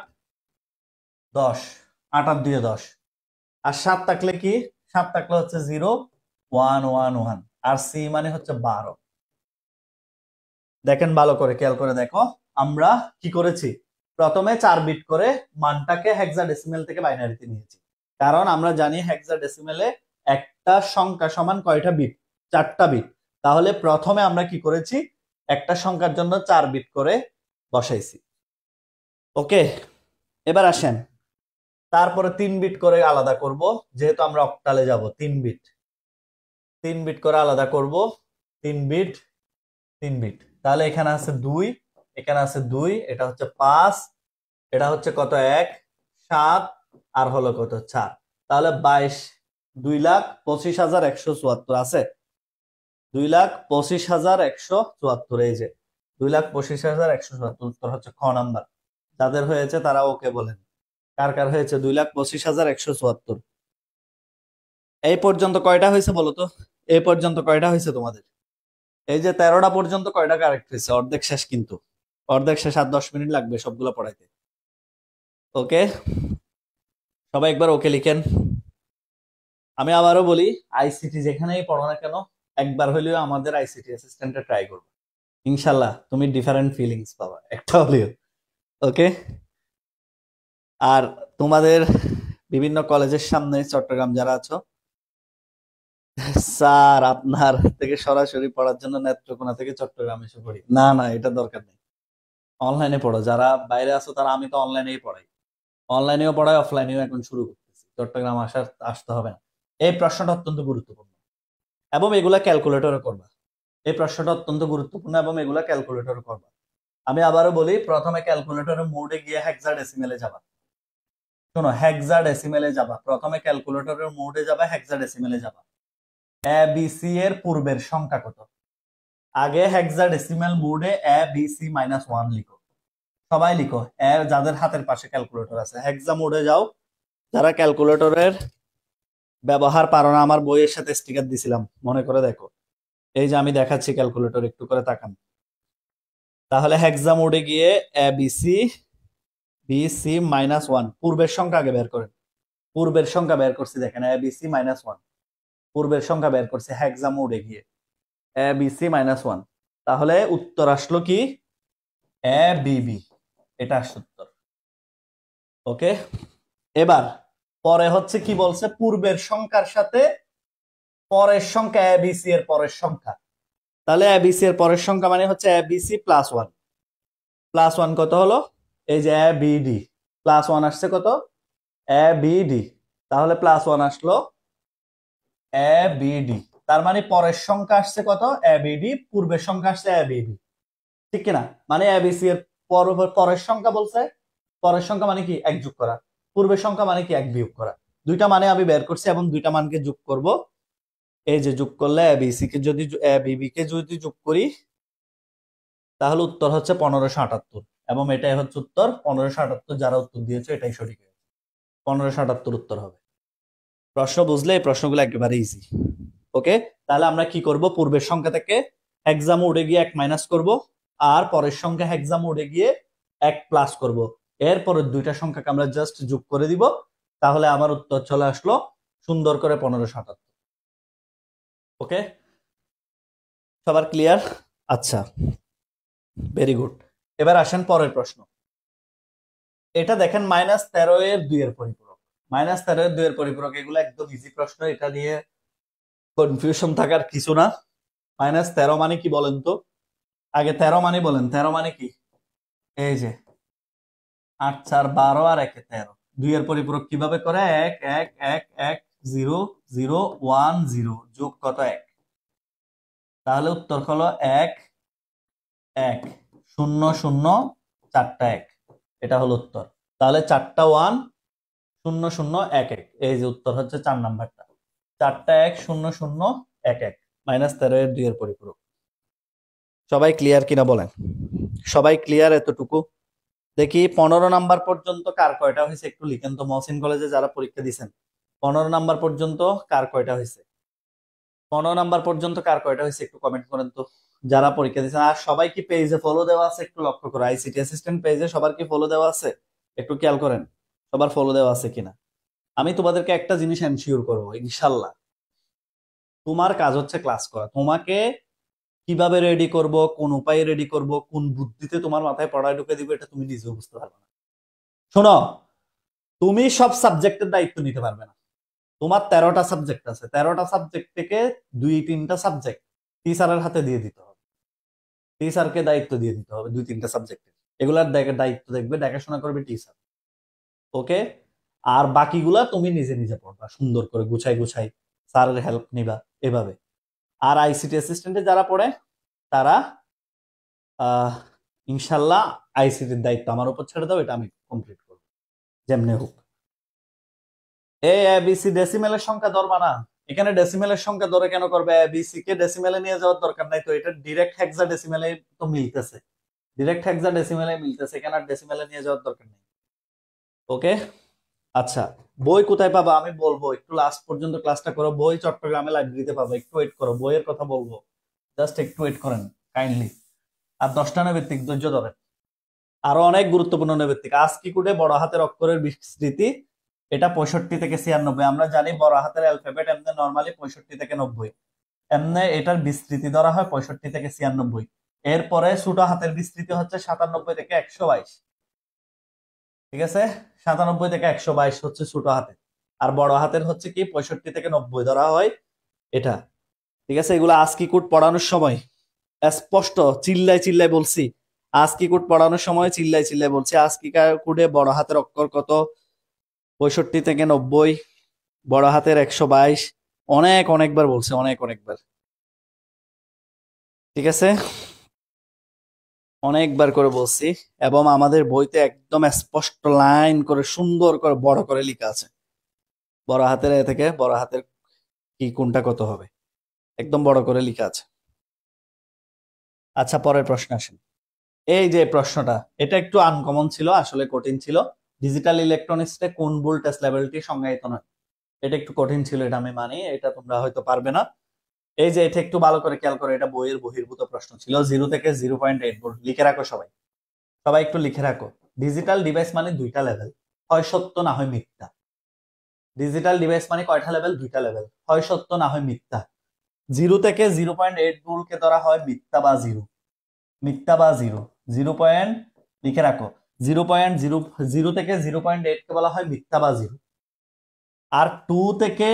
10, 8 আর 2 10, আর 7 থাকলে কি? 7 থাকলে হচ্ছে 0111, আর সি মানে হচ্ছে 12। দেখেন ভালো করে খেয়াল করে দেখো, আমরা কি করেছি? প্রথমে 4 বিট করে মানটাকে হেক্সাডেসিমেল থেকে বাইনারিতে নিয়েছি, কারণ আমরা জানি হেক্সাডেসিমেলে একটা সংখ্যা সমান কয়টা বিট? 4টা বিট। তাহলে প্রথমে আমরা কি করেছি? একটা সংখ্যার জন্য 4 বিট করে বসাইছি। ওকে, এবার আসেন, তারপরে 3 বিট করে আলাদা করব, যেহেতু আমরা অক্টালে যাব। 3 বিট করে আলাদা করব, 3 বিট 3 বিট। তাহলে এখানে আছে 2, এখানে আছে 2, এটা হচ্ছে 5, এটা হচ্ছে কত? 1 7, আর হলো কত? 4। তাহলে 2,25,174 আছে। 2,25,174, এই যে 2,25,174 উত্তর হচ্ছে খ নাম্বার। যাদের হয়েছে তারা ওকে বলেন। কার কার হয়েছে 2,25,174? এই পর্যন্ত কয়টা হয়েছে বলো তো? এই পর্যন্ত কয়টা হয়েছে তোমাদের? এই যে 13টা পর্যন্ত কয়টা কারেক্ট হয়েছে? অর্ধেক শেষ, কিন্তু অর্ধেক শেষ, আর 10 মিনিট লাগবে সবগুলো পড়াইতে। ওকে, সবাই একবার ওকে লিখেন। আমি আবারও বলি, আইসিটি যেখানেই পড়ো না কেন, একবার হলেও আমাদের আইসিটি অ্যাসিস্ট্যান্টে ট্রাই করবে। ইনশাল্লাহ তুমি ডিফারেন্ট ফিলিংস পাবা একটা হলেও। ওকে, আর তোমাদের বিভিন্ন কলেজের সামনে চট্টগ্রাম যারা আছো, স্যার আপনার থেকে সরাসরি পড়ার জন্য নেত্রকোনা থেকে চট্টগ্রাম এসে পড়ি, না না, এটা দরকার নেই। অনলাইনে পড়ো, যারা বাইরে আছো তারা। আমি তো অনলাইনেই পড়াই, অনলাইনেও পড়াই, অফলাইনেও এখন শুরু করতেছি। চট্টগ্রাম আসতে হবে না। এই প্রশ্নটা অত্যন্ত গুরুত্বপূর্ণ, এবং এগুলা ক্যালকুলেটরে করবা। এই প্রশ্নটা অত্যন্ত গুরুত্বপূর্ণ এবং এগুলা ক্যালকুলেটরে করবা। আমি আবারও বলি, প্রথমে ক্যালকুলেটরের মোডে গিয়ে হেক্সাডেসিমেলে যাবা। শোনো, হেক্সাডেসিমেলে যাবা, প্রথমে ক্যালকুলেটরের মোডে যাবা, হেক্সাডেসিমেলে যাবা। এ বি সি এর পূর্বের সংখ্যা কত? আগে হেক্সাডেসিমেল মোডে এ বি সি -1 লিখো, সবাই লিখো। যাদের হাতের পাশে ক্যালকুলেটর আছে হেক্সা মোডে যাও। যারা ক্যালকুলেটরের ব্যবহার পারো না, আমার বইয়ের সাথে স্টিকার দিছিলাম, মনে করে দেখো। এই যে আমি দেখাচ্ছি ক্যালকুলেটর, একটু করে তাকান। তাহলে হেক্সা মোডে গিয়ে এ বি সি -1, পূর্বের সংখ্যা আগে বের করেন। পূর্বের সংখ্যা বের করছি, দেখেন এ বি সি -1, পূর্বের সংখ্যা বের করছি হেক্সা মোডে গিয়ে, এ বি সি -1। তাহলে উত্তর আসলো কি? এ বি বি, এটা আসছে উত্তর। ওকে, এবার পরে হচ্ছে কি বলছে? পূর্বের সংখ্যার সাথে পরের সংখ্যা, এ বি সি এর পরের সংখ্যা। তাহলে এ বি সি এর পরের সংখ্যা মানে হচ্ছে এ বি সি +1। +1 কত হলো? এই যে এ বি ডি, +1 আসছে কত? A B D. তাহলে +1 আসলো এ বি ডি, তার মানে পরের সংখ্যা আসছে কত? এ বি ডি, পূর্বের সংখ্যা আসছে এ বি ডি, ঠিক কিনা? মানে এ বি সি এর পরের সংখ্যা বলছে, পরের সংখ্যা মানে কি? 1 যোগ করা, পূর্বের সংখ্যা মানে কি? 1 বিয়োগ করা। দুইটা মানে আমি বের করছি এবং দুইটা মানকে যোগ করব। এই যে যোগ করলে এবিসি কে যদি বিবি কে যদি যোগ করি, তাহলে উত্তর হচ্ছে 1578, এবং এটাই হচ্ছে উত্তর 1578। যারা উত্তর দিয়েছে এটাই সঠিক, 1578 উত্তর হবে। প্রশ্ন বুঝলে এই প্রশ্নগুলো একেবারে ইজি। ওকে, তাহলে আমরা কি করব? পূর্বের সংখ্যা থেকে হেক্সা মোডে গিয়ে 1 মাইনাস করব, আর পরের সংখ্যা হেক্সা মোডে গিয়ে 1 প্লাস করব। এরপরের দুইটা সংখ্যাকে আমরা জাস্ট যোগ করে দিব, তাহলে আমার উত্তর চলে আসলো সুন্দর করে 1578। ওকে, সবার ক্লিয়ার? আচ্ছা, ভেরি গুড। এবার আসেন পরের প্রশ্ন। এটা দেখেন -13 এর 2 এর পরিপূরক। -13 এর 2 এর পরিপূরক, এগুলো একদম ইজি প্রশ্ন, এটা নিয়ে কনফিউশন থাকার কিছু না। -13 মানে কি বলেন তো? আগে 13 মানে বলেন, 13 মানে কি? এই যে 8 4 12 আর 1 13। 2 এর পরিপূরক কিভাবে করে? 1 1 1 1 0 0 1 0 যোগ কত 1। তাহলে উত্তর হলো 1 1 0 0 4টা 1। এটা হলো উত্তর। তাহলে 4টা 1 0 0 1 1। এই যে উত্তর হচ্ছে 4 নাম্বারটা। 4টা 1 0 0 1 1 -13 এর 2 এর পরিপূরক। সবাই ক্লিয়ার কিনা বলেন? সবাই ক্লিয়ার এতটুকু? দেখি 15 নাম্বার পর্যন্ত কার কয়টা হয়েছে একটু লিখেন তো। মহসিন কলেজে যারা পরীক্ষা দিচ্ছেন 15 নাম্বার পর্যন্ত কার কয়টা হয়েছে? 15 নাম্বার পর্যন্ত কার কয়টা হয়েছে একটু কমেন্ট করেন তো, যারা পরীক্ষা দিচ্ছেন। আর সবাই কি পেজে ফলো দেওয়া আছে একটু লক্ষ্য করো। আইসিটি অ্যাসিস্ট্যান্ট পেজে সবার কি ফলো দেওয়া আছে? একটু খেয়াল করেন সবার ফলো দেওয়া আছে কিনা। আমি তোমাদেরকে একটা জিনিস এনশিওর করবো ইনশাল্লাহ। তোমার কাজ হচ্ছে ক্লাস করা। তোমাকে কিভাবে রেডি করব, কোন উপায়ে রেডি করব, কোন বুদ্ধিতে তোমার মাথায় পড়ায় ঢুকে দিব, এটা তুমি নিজেও বুঝতে পারবে না। শোনো, তুমি সব সাবজেক্টের দায়িত্ব নিতে পারবে না। তোমার 13টা সাবজেক্ট আছে, 13টা সাবজেক্ট থেকে 2-3টা সাবজেক্ট টিচারের হাতে দিয়ে দিতে হবে। টিচারকে দায়িত্ব দিয়ে দিতে হবে 2-3টা সাবজেক্টের। এগুলার দায়িত্ব দেখবে, দেখাশোনা করবে টিচার। ওকে? আর বাকিগুলা তুমি নিজে নিজে পড়বা সুন্দর করে গুছাই গুছাই, স্যারের হেল্প নিবা এভাবে। আর আইসিটি অ্যাসিস্ট্যান্টে যারা পড়ে তারা আহ ইনশাল্লাহ আইসিটির দায়িত্ব আমার উপর ছেড়ে দাও, এটা আমি কমপ্লিট করবো যেমনে হোক। এবিসি ডেসিমেলের সংখ্যা ধরবা না। এখানে ডেসিমেলের সংখ্যা ধরে কেন করবে? এবিসি কে ডেসিমেলে নিয়ে যাওয়ার দরকার নাই তো, এটা ডিরেক্ট হেক্সা ডেসিমেলে তো মিলতেছে। ডিরেক্ট হেক্সা ডেসিমেলে মিলতেছে, এখানে আর ডেসিমেলে নিয়ে যাওয়ার দরকার নেই। ওকে? আচ্ছা, বই কোথায় পাবা আমি বলবো, একটু লাস্ট পর্যন্ত ক্লাসটা করো। বই চট্টগ্রামে লাইব্রেরিতে পাবো, একটু ওয়েট করো, বইয়ের কথা বলবো। জাস্ট একটু ওয়েট করেন কাইন্ডলি। আর 10টা নৈবেত্তিক ধৈর্য ধরেন। আরো অনেক গুরুত্বপূর্ণ নৈবেত্তিক। আজকি কোডে বড় হাতের অক্ষরের বিস্তৃতি, এটা 65 থেকে 96। আমরা জানি বড় হাতের অ্যালফাবেট এমনি নরমালি 65 থেকে 90, এমনি এটার বিস্তৃতি ধরা হয় 65 থেকে 96। এরপরে ছোট হাতের বিস্তৃতি হচ্ছে 97 থেকে 122। ঠিক আছে? 97 থেকে 122 হচ্ছে ছোট হাতের। আর বড় হাতের হচ্ছে কি 65 থেকে 90 ধরা হয় এটা। ঠিক আছে? এগুলো আজকি কোড পড়ানোর সময় স্পষ্ট চিল্লাই চিল্লাই বলছি। আজকি কোড পড়ানোর সময় চিল্লাই চিল্লাই বলছি। আজকি কোডে বড় হাতের অক্ষর কত? 65 থেকে 90, বড় হাতের 122। অনেক অনেকবার বলছে, অনেক অনেকবার। ঠিক আছে? অনেকবার করে বলছি। এবং আমাদের বইতে একদম স্পষ্ট লাইন করে সুন্দর করে বড় করে লেখা আছে বড় হাতের এ থেকে বড় হাতের কি কোনটা কত হবে, একদম বড় করে লেখা আছে। আচ্ছা, পরের প্রশ্ন আসেন। এই যে প্রশ্নটা, এটা একটু আনকমন ছিল, আসলে কঠিন ছিল। ডিজিটাল ইলেকট্রনিক্সে কোন ভোল্টেজ লেভেলটি সংজ্ঞায়িত নয়? এটা একটু কঠিন ছিল, এটা আমি মানি, এটা তোমরা হয়তো পারবে না। এই যে এটা একটু ভালো করে খেয়াল করে, এটা বইয়ের বহির্ভূত প্রশ্ন ছিল। 0 থেকে 0.8 ভোল্ট লিখে রাখো সবাই। সবাই একটু লিখে রাখো। ডিজিটাল ডিভাইস মানে 2টা লেভেল, হয় সত্য না হয় মিথ্যা। ডিজিটাল ডিভাইস মানে কয়টা লেভেল? 2টা লেভেল, হয় সত্য না হয় মিথ্যা। 0 থেকে 0.8 ভোল্টকে ধরা হয় মিথ্যা বা জিরো। মিথ্যা বা জিরো। 0 পয়েন্ট লিখে রাখো। 0.0 থেকে 0.8 কে বলা হয় মিথ্যা বা জিরো। আর 2 থেকে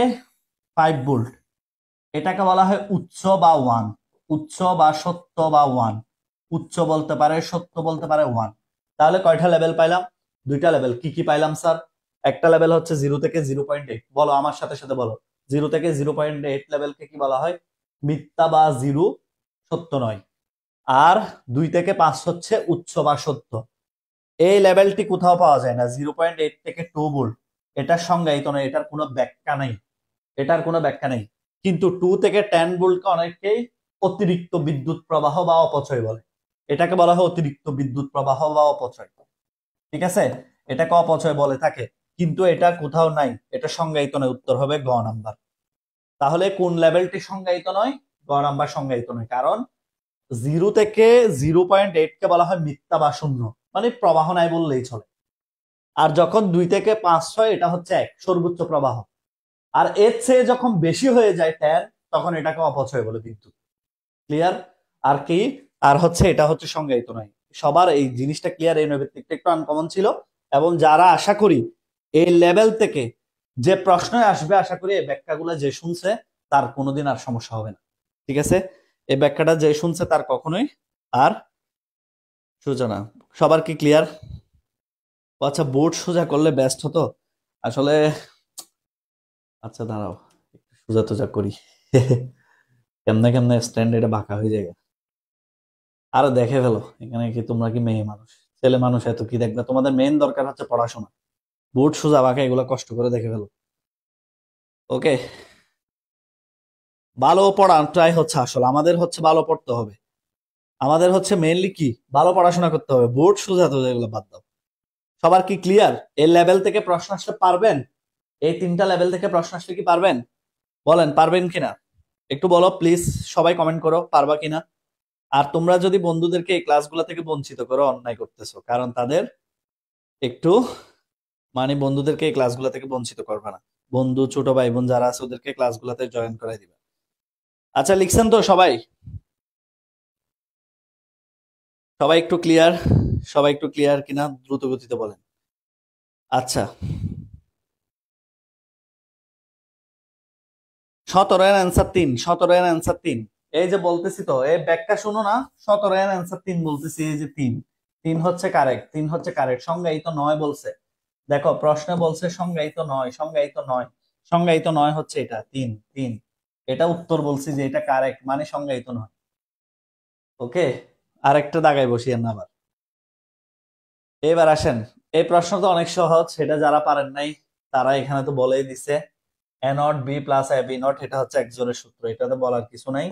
5 ভোল্ট এটাকে বলা হয় উচ্চ বা ওয়ান। উচ্চ বা সত্য বা ওয়ান। উচ্চ বলতে পারে, সত্য বলতে পারে, ওয়ান। তাহলে কয়টা লেভেল পাইলাম? 2টা লেভেল। কি কি পাইলাম স্যার? একটা লেভেল হচ্ছে 0 থেকে 0.8। বলো আমার সাথে সাথে বলো। 0 থেকে 0.8 লেভেলকে কি বলা হয়? মিথ্যা বা জিরো, সত্য নয়। আর 2 থেকে 5 হচ্ছে উচ্চ বা সত্য। এই লেভেলটি কোথাও পাওয়া যায় না। 0.8 থেকে 2 ভোল্ট এটার সংজ্ঞায়িত নয়, এটার কোনো ব্যাখ্যা নেই। এটার কোনো ব্যাখ্যা নেই। কিন্তু 2 থেকে 10 ভোল্টকে অনেকেই অতিরিক্ত বিদ্যুৎ প্রবাহ বা অপচয় বলে। এটাকে বলা হয় অতিরিক্ত বিদ্যুৎ প্রবাহ বা অপচয়। ঠিক আছে? এটাকে অপচয় বলে থাকে, কিন্তু এটা কোথাও নাই, এটা সংজ্ঞায়িত নয়। উত্তর হবে গ নাম্বার। তাহলে কোন লেভেলটি সংজ্ঞায়িত নয়? গ নাম্বার সংজ্ঞায়িত নয়। কারণ 0 থেকে 0.8 কে বলা হয় মিথ্যা বা শূন্য, মানে প্রবাহ নাই বললেই চলে। আর যখন 2 থেকে 5 হয় এটা হচ্ছে 1 সর্বোচ্চ প্রবাহ। আর এর চেয়ে যখন বেশি হয়ে যায় 10, তখন এটাকে অপচয় বলে বিদ্যুৎ। ক্লিয়ার? আর কি? আর হচ্ছে এটা হচ্ছে সংজ্ঞায়িত নয়। সবার এই জিনিসটা ক্লিয়ার? এই নৈবেত্তিকটা একটু আনকমন ছিল, এবং যারা আশা করি এই লেভেল থেকে যে প্রশ্ন আসবে, আশা করি এই ব্যাখ্যাগুলো যে শুনছে তার কোনোদিন আর সমস্যা হবে না। ঠিক আছে? এই ব্যাখ্যাটা যে শুনছে তার কখনোই আর সোজা না। সবার কি ক্লিয়ার? আচ্ছা, বোর্ড সোজা করলে বেস্ট হতো আসলে। আচ্ছা দাঁড়াও, একটু সোজা তোজা করি। কেমনে কেমনে স্ট্যান্ড এটা বাঁকা হয়ে যায়। আরো দেখে ফেলো, এখানে কি তোমরা কি মেয়ে মানুষ, ছেলে মানুষ, এত কি দেখবে? তোমাদের মেইন দরকার হচ্ছে পড়াশোনা। বোর্ড সোজা বাঁকা এগুলো কষ্ট করে দেখে ফেলো। ওকে, ভালো পড়াটাই হচ্ছে আসলে, আমাদের হচ্ছে ভালো পড়তে হবে। আমাদের হচ্ছে মেইনলি কি, ভালো পড়াশোনা করতে হবে। বোর্ড সোজা তো এগুলো বাদ দাও। সবার কি ক্লিয়ার? এই লেভেল থেকে প্রশ্ন আসলে পারবেন? এই 3টা লেভেল থেকে প্রশ্ন আসলে কি পারবেন? বলেন পারবেন কিনা, একটু বলো প্লিজ। সবাই কমেন্ট করো পারবা কিনা। আর তোমরা যদি বন্ধুদেরকে এই ক্লাসগুলো থেকে বঞ্চিত করো, অন্যায় করতেছো। কারণ তাদের একটু, মানে বন্ধুদেরকে এই ক্লাসগুলো থেকে বঞ্চিত করবে না। বন্ধু, ছোট ভাই বোন যারা আছে ওদেরকে ক্লাসগুলোতে জয়েন করাই দিবে। আচ্ছা, লিখছেন তো সবাই? সবাই একটু ক্লিয়ার? সবাই একটু ক্লিয়ার কিনা দ্রুত গতিতে বলেন। আচ্ছা, 17 এর অ্যান্সার 3, 17 এর অ্যান্সার 3। এই যে বলতেছি তো, এই ব্যাখ্যা শুনো না। 17 এর অ্যান্সার 3 বলতেছি, এই যে 3, 3 হচ্ছে কারেক্ট, 3 হচ্ছে কারেক্ট। সংজ্ঞায়িত নয় বলছে, দেখো প্রশ্নে বলছে সংজ্ঞায়িত নয়, সংজ্ঞায়িত নয়, সংজ্ঞায়িত নয় হচ্ছে এটা 3, 3। এটা উত্তর বলছি যে এটা কারেক্ট, মানে সংজ্ঞায়িত নয়। ওকে, আরেকটা দাগায় বসিয়েন না আবার। এবার আসেন, এই প্রশ্ন তো অনেক সহজ, সেটা যারা পারেন নাই তারা এখানে তো বলেই দিছে। A not B plus A B not, এটা হচ্ছে একজোড়ের সূত্র, এটাতে বলার কিছু নাই।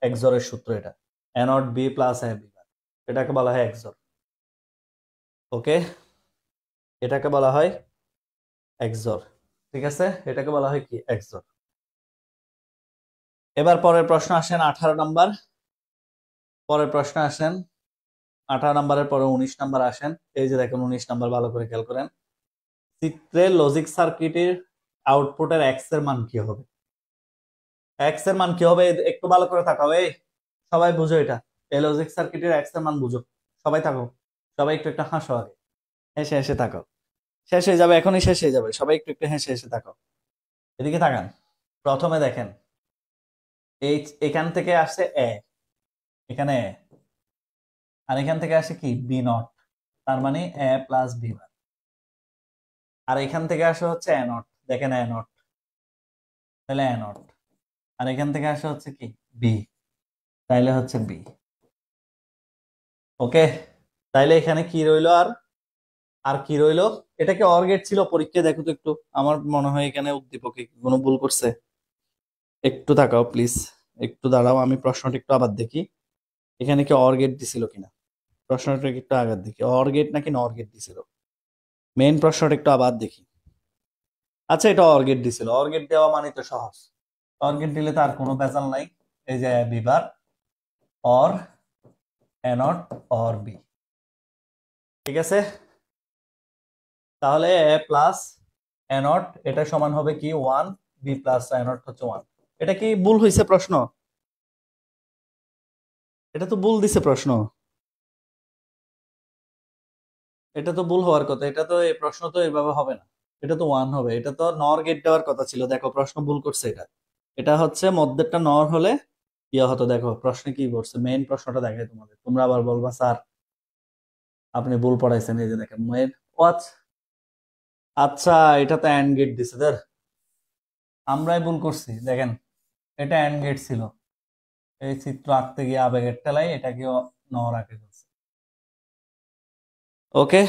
একজোড়ের সূত্র এটা, A not B plus A B, এটাকে বলা হয় একজোড়। ওকে, এটাকে বলা হয় একজোড়। ঠিক আছে, এটাকে বলা হয় কি, একজোড়। এবার পরের প্রশ্ন আসেন, 18 নাম্বার। পরের প্রশ্ন আসেন 18 নাম্বারের পরে 19 নাম্বার আসেন। এই যে দেখেন 19 নাম্বার, ভালো করে খেয়াল করেন। চিত্রে লজিক সার্কিটের আউটপুটের এক্স এর মান কি হবে? এক্স এর মান কি হবে একটু ভালো করে তাকাও। এই সবাই বুঝো এটা, এই লজিক সার্কিটের এক্স এর মান বুঝো। সবাই থাকো, সবাই একটু একটা হাসো আগে, হেসে হেসে তাকাও। শেষ হয়ে যাবে, এখনই শেষ হয়ে যাবে। সবাই একটু একটু হেসে হেসে তাকাও, এদিকে তাকান। প্রথমে দেখেন, এই এখান থেকে আসছে এ, এখানে এ, আর এখান থেকে আসে কি বি নট, তার মানে এ প্লাস বি। আর এখান থেকে আসে হচ্ছে এ নট, দেখেন এ নট, তাহলে এ নট। আর এখান থেকে আসে হচ্ছে কি বি, তাইলে হচ্ছে বি। ওকে, তাইলে এখানে কি রইলো আর, আর কি রইলো? এটা কি অর গেট ছিল? পরীক্ষায় দেখো তো একটু। আমার মনে হয় এখানে উদ্দীপকে কোনো ভুল করছে। একটু তাকাও প্লিজ, একটু দাঁড়াও, আমি প্রশ্নটা একটু আবার দেখি। এখানে কি অর গেট দিছিল কিনা, প্রশ্নটা একটু আগে দেখি। অর গেট নাকি নর গেট দিছিল, মেইন প্রশ্নটা একটু আবার দেখি। আচ্ছা, এটা অর গেট দিছিল। অর গেট দেওয়া মানে তো সহজ, অর গেট দিলে তো আর কোনো ভেজাল নাই। এই যে B bar or A not or B, ঠিক আছে। তাহলে এ প্লাস এ নট এটা সমান হবে কি 1, বি প্লাস এ নট হচ্ছে 1। এটা কি ভুল হয়েছে প্রশ্ন? এটা তো ভুল দিছে প্রশ্ন, এটা তো ভুল হওয়ার কথা। এটা তো এই প্রশ্ন তো এভাবে হবে না, এটা তো 1 হবে। এটা তো নর গেট দেওয়ার কথা ছিল। দেখো প্রশ্ন ভুল করছে এটা। এটা হচ্ছে মধ্যেরটা নর হলে ইয়ে হতো। দেখো প্রশ্নে কি করছে, মেইন প্রশ্নটা দেখাই তোমাদের, তোমরা আবার বলবা স্যার আপনি ভুল পড়াইছেন। এই যে দেখেন মেইন, আচ্ছা আচ্ছা, এটা তো এন্ড গেট দিছে ধর, আমরাই ভুল করছি। দেখেন এটা এন্ড গেট ছিল, এই চিত্র আঁকতে গিয়ে আবেগের ঠেলাই এটাকেও নর আঁকে ফেলছে। ওকে,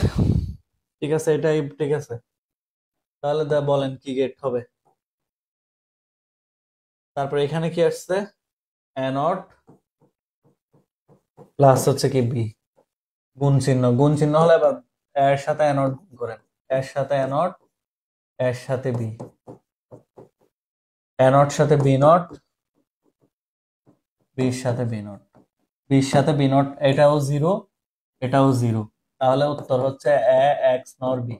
ঠিক আছে, এটাই ঠিক আছে। তাহলে বলেন কি গেট হবে। তারপর এখানে কি আসছে, এ নট প্লাস হচ্ছে কি বি, গুণ চিহ্ন, গুণ চিহ্ন হলে এবার এর সাথে এ নট গুণ করেন। এর সাথে এ নট, এর সাথে বি, এ নট সাথে বি নট, বির সাথে বি নট, বির সাথে বি নট, এটাও জিরো, এটাও জিরো। তাহলে উত্তর হচ্ছে এ এক্স নর বি।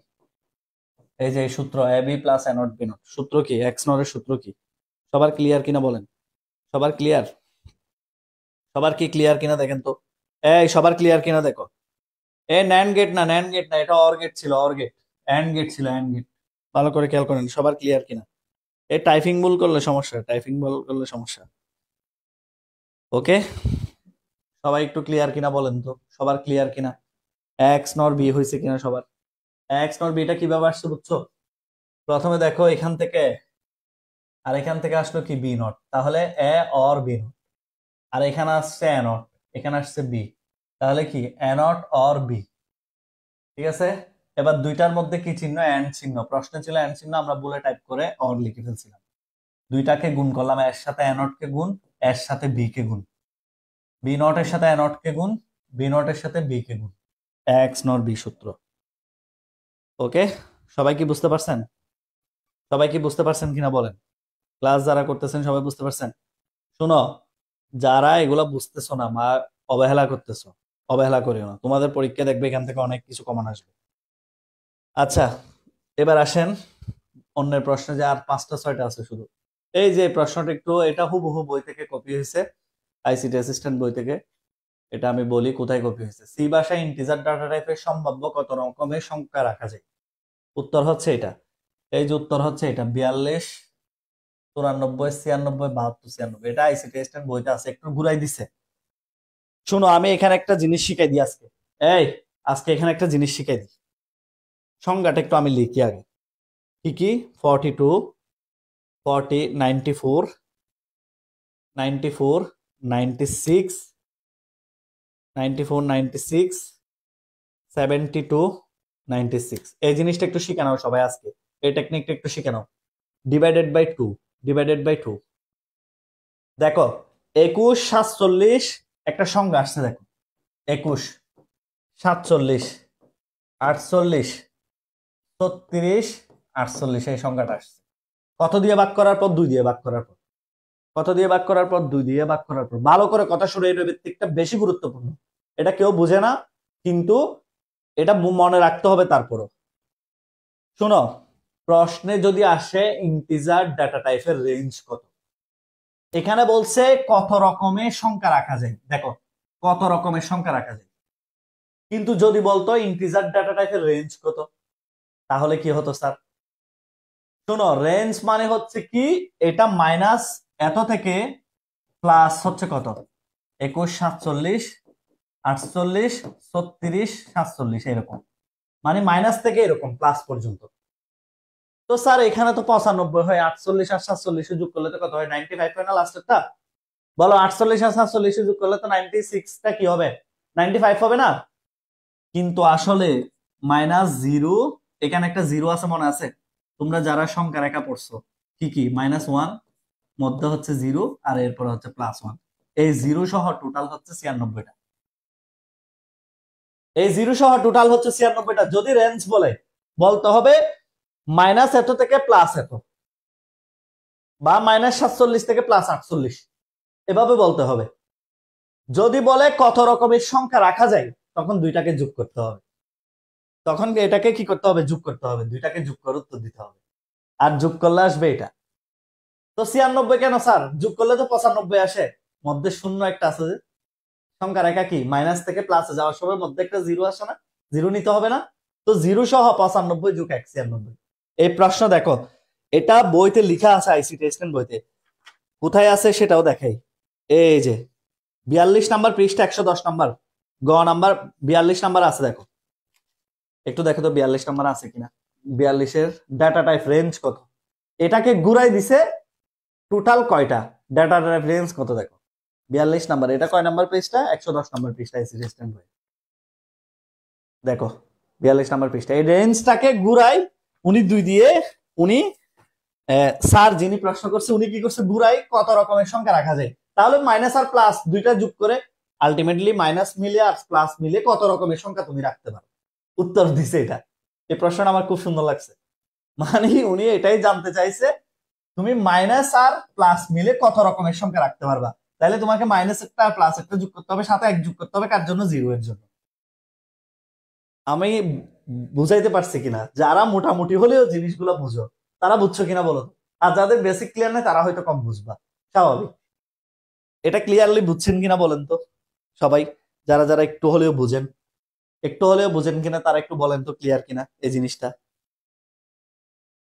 এই যে এই সূত্র A B plus A not B not, সূত্র কি, এক্স নরের সূত্র কি? সবার ক্লিয়ার কিনা বলেন, সবার ক্লিয়ার? সবার কি ক্লিয়ার কিনা দেখেন তো, এই সবার ক্লিয়ার কিনা দেখো। এ ন্যান্ড গেট না, ন্যান্ড গেট না, এটা অর গেট ছিল, অর গেট। এন্ড গেট ছিল, এন্ড গেট। ভালো করে খেয়াল করেন সবার ক্লিয়ার কিনা। এই টাইপিং ভুল করলে সমস্যা, টাইপিং ভুল করলে সমস্যা। ওকে, সবাই একটু ক্লিয়ার কিনা বলেন তো, সবার ক্লিয়ার কিনা? এক্স নর বি হয়েছে কিনা সবার? এক্স নট বি, এটা কিভাবে আসছে বুঝছো? প্রথমে দেখো এখান থেকে আর এখান থেকে আসলো কি বি নট, তাহলে এ অর বি নট, আর এখানে আসছে এ নট, এখানে আসছে বি, তাহলে কি এ নট অর বি। ঠিক আছে, এবার দুইটার মধ্যে কি চিহ্ন? এন্ড চিহ্ন। প্রশ্ন ছিল এন্ড চিহ্ন, আমরা বলে টাইপ করে অর লিখে ফেলছিলাম। দুইটাকে গুণ করলাম, এর সাথে এ নট কে গুণ, এর সাথে বি কে গুণ, বি নট এর সাথে এ নট কে গুণ, বি নট এর সাথে বি কে গুণ, এক্স নট বি সূত্র। ওকে, সবাই কি বুঝতে পারছেন? সবাই কি বুঝতে পারছেন কিনা বলেন? ক্লাস যারা করতেছেন সবাই বুঝতে পারছেন? শুনো, যারা এগুলা বুঝতেছো না মা, অবহেলা করতেছো, অবহেলা করিও না, তোমাদের পরীক্ষা দেখবে এখান থেকে অনেক কিছু কমন আসবে। আচ্ছা, এবার আসেন অন্যের প্রশ্নে, যে আর 5টা 6টা আছে শুধু। এই যে প্রশ্নটা একটু, এটা হুবহু বই থেকে কপি হয়েছে, আইসিটি অ্যাসিস্ট্যান্ট বই থেকে। এটা আমি বলি কোথায় কপি হয়েছে। সি ভাষায় ইন্টিজার ডাটা টাইপের সম্ভাব্য কত রকমের সংখ্যা রাখা যায়? উত্তর হচ্ছে এটা। এই যে উত্তর হচ্ছে এটা, 42, 94, 96, 72, 96। এটা আইসিটি অ্যাসিস্ট্যান্ট বইতে আছে, একটু ঘুরাই দিছে। শোনো, আমি এখানে একটা জিনিস শিখাই দিই আজকে। এই, আজকে এখানে একটা জিনিস শিখাই দিই। সংজ্ঞাটা একটু আমি লিখি আগে। কি কি? 42, 40, 94, 94, 96, 94, 96, 72, 96। এই জিনিসটা একটু শিখে নাও সবাই আজকে, এই টেকনিকটা একটু শিখে নাও। Divided by two, divided by two. দেখো, 21, 47 একটা সংখ্যা আসছে, দেখো 21, 47, 48, 36, 48 এই সংখ্যাটা আসছে। কত দিয়ে ভাগ করার পর? 2 দিয়ে ভাগ করার পর। কত দিয়ে ভাগ করার পর? 2 দিয়ে ভাগ করার পর। ভালো করে কথা শুনে, এই ভিত্তিকটা বেশি গুরুত্বপূর্ণ। এটা কেউ বুঝে না, কিন্তু এটা মনে রাখতে হবে। তারপরও শোনো, প্রশ্নে যদি আসে ইন্টিজার ডাটা টাইপের রেঞ্জ কত, এখানে বলছে কত রকমের সংখ্যা রাখা যায়। দেখো, কত রকমের সংখ্যা রাখা যায়, কিন্তু যদি বলতো ইন্টিজার ডাটা টাইপের রেঞ্জ কত, তাহলে কি হতো স্যার? শোনো, রেঞ্জ মানে হচ্ছে কি, এটা মাইনাস এত থেকে প্লাস হচ্ছে কত? 21, 47, 48, 36, 47 এরকম, মানে মাইনাস থেকে এরকম প্লাস পর্যন্ত। তো স্যার এখানে তো 95 হয়, 48 আর 47 যোগ করলে তো কত হয়? 95 হয় না লাস্টেরটা? বলো, 48 আর 47 যোগ করলে তো 96টা কি হবে? 95 হবে না? কিন্তু আসলে -0, এখানে একটা জিরো আছে মনে আছে? তোমরা যারা সংখ্যা রেখা পড়ছো, কি কি? -1, মধ্যে হচ্ছে 0, আর এরপর হচ্ছে +1। এই জিরো সহ টোটাল হচ্ছে 96টা। এই জিরো সহ টোটাল হচ্ছে 96টা। যদি রেঞ্জ বলে, বলতে হবে মাইনাস এত থেকে প্লাস এত, বা -47 থেকে +48, এভাবে বলতে হবে। যদি বলে কত রকমের সংখ্যা রাখা যায়, তখন দুইটাকে যোগ করতে হবে। তখন এটাকে কি করতে হবে? যোগ করতে হবে, দুইটাকে যোগ করে উত্তর দিতে হবে। আর যোগ করলে আসবে এটা। তো 96 কেন স্যার? যোগ করলে তো 95 আসে, মধ্যে শূন্য একটা আছে যে। সংখ্যা রেখা কি, মাইনাস থেকে প্লাসে যাওয়ার সময় মধ্যে একটা জিরো আসে না? জিরো নিতে হবে না? তো জিরো সহ 95 যোগ 96। এই প্রশ্ন দেখো, এটা বইতে লিখা আছে, আইসিটি স্ট্যান্ড বইতে। কোথায় আছে সেটাও দেখাই। এই যে 42 নাম্বার পৃষ্ঠা, 110 নাম্বার, গ নাম্বার 42 নাম্বার আছে, দেখো একটু দেখো তো 42 নাম্বার আছে কিনা। 42-এর ডাটা টাইপ রেঞ্জ কত? এটাকে ঘুরাই দিছে, টোটাল কয়টা ডাটা টাইপ রেঞ্জ কত দেখো। 42 নাম্বার, এটা কয় নাম্বার পৃষ্ঠা? 110 নাম্বার পৃষ্ঠা আইসিটি স্ট্যান্ড বই। দেখো 42 নাম্বার পৃষ্ঠা, এই রেঞ্জটাকে ঘুরাই উনি 2 দিয়ে, উনি স্যার যিনি প্রশ্ন করছে উনি কি করছে? ঘুরাই কত রকমের সংখ্যা রাখা যায়। তাহলে মাইনাস আর প্লাস দুইটা যোগ করে আলটিমেটলি মাইনাস মিলে আর প্লাস মিলে কত রকমের সংখ্যা তুমি রাখতে পারো, উত্তর দিছে এটা। এই প্রশ্নটা আমার খুব সুন্দর লাগছে। মানে উনি এটাই জানতে চাইছে, তুমি মাইনাস আর প্লাস মিলে কত রকমের সংখ্যা রাখতে পারবা। তাহলে তোমাকে মাইনাস একটা আর প্লাস একটা যোগ করতে হবে, সাথে এক যোগ করতে হবে, কার জন্য? জিরো এর জন্য। আমি বুঝাইতে পারছি কিনা? যারা মোটামুটি হলেও জিনিসগুলো বুঝো, তারা বুঝছো কিনা বলো তো। আর যাদের বেসিক ক্লিয়ার নেই, তারা হয়তো কম বুঝবা, স্বাভাবিক। এটা ক্লিয়ারলি বুঝছেন কিনা বলেন তো সবাই, যারা যারা একটু হলেও বুঝেন, একটু হলেও বুঝেন কিনা তারা একটু বলেন তো, ক্লিয়ার কিনা এই জিনিসটা।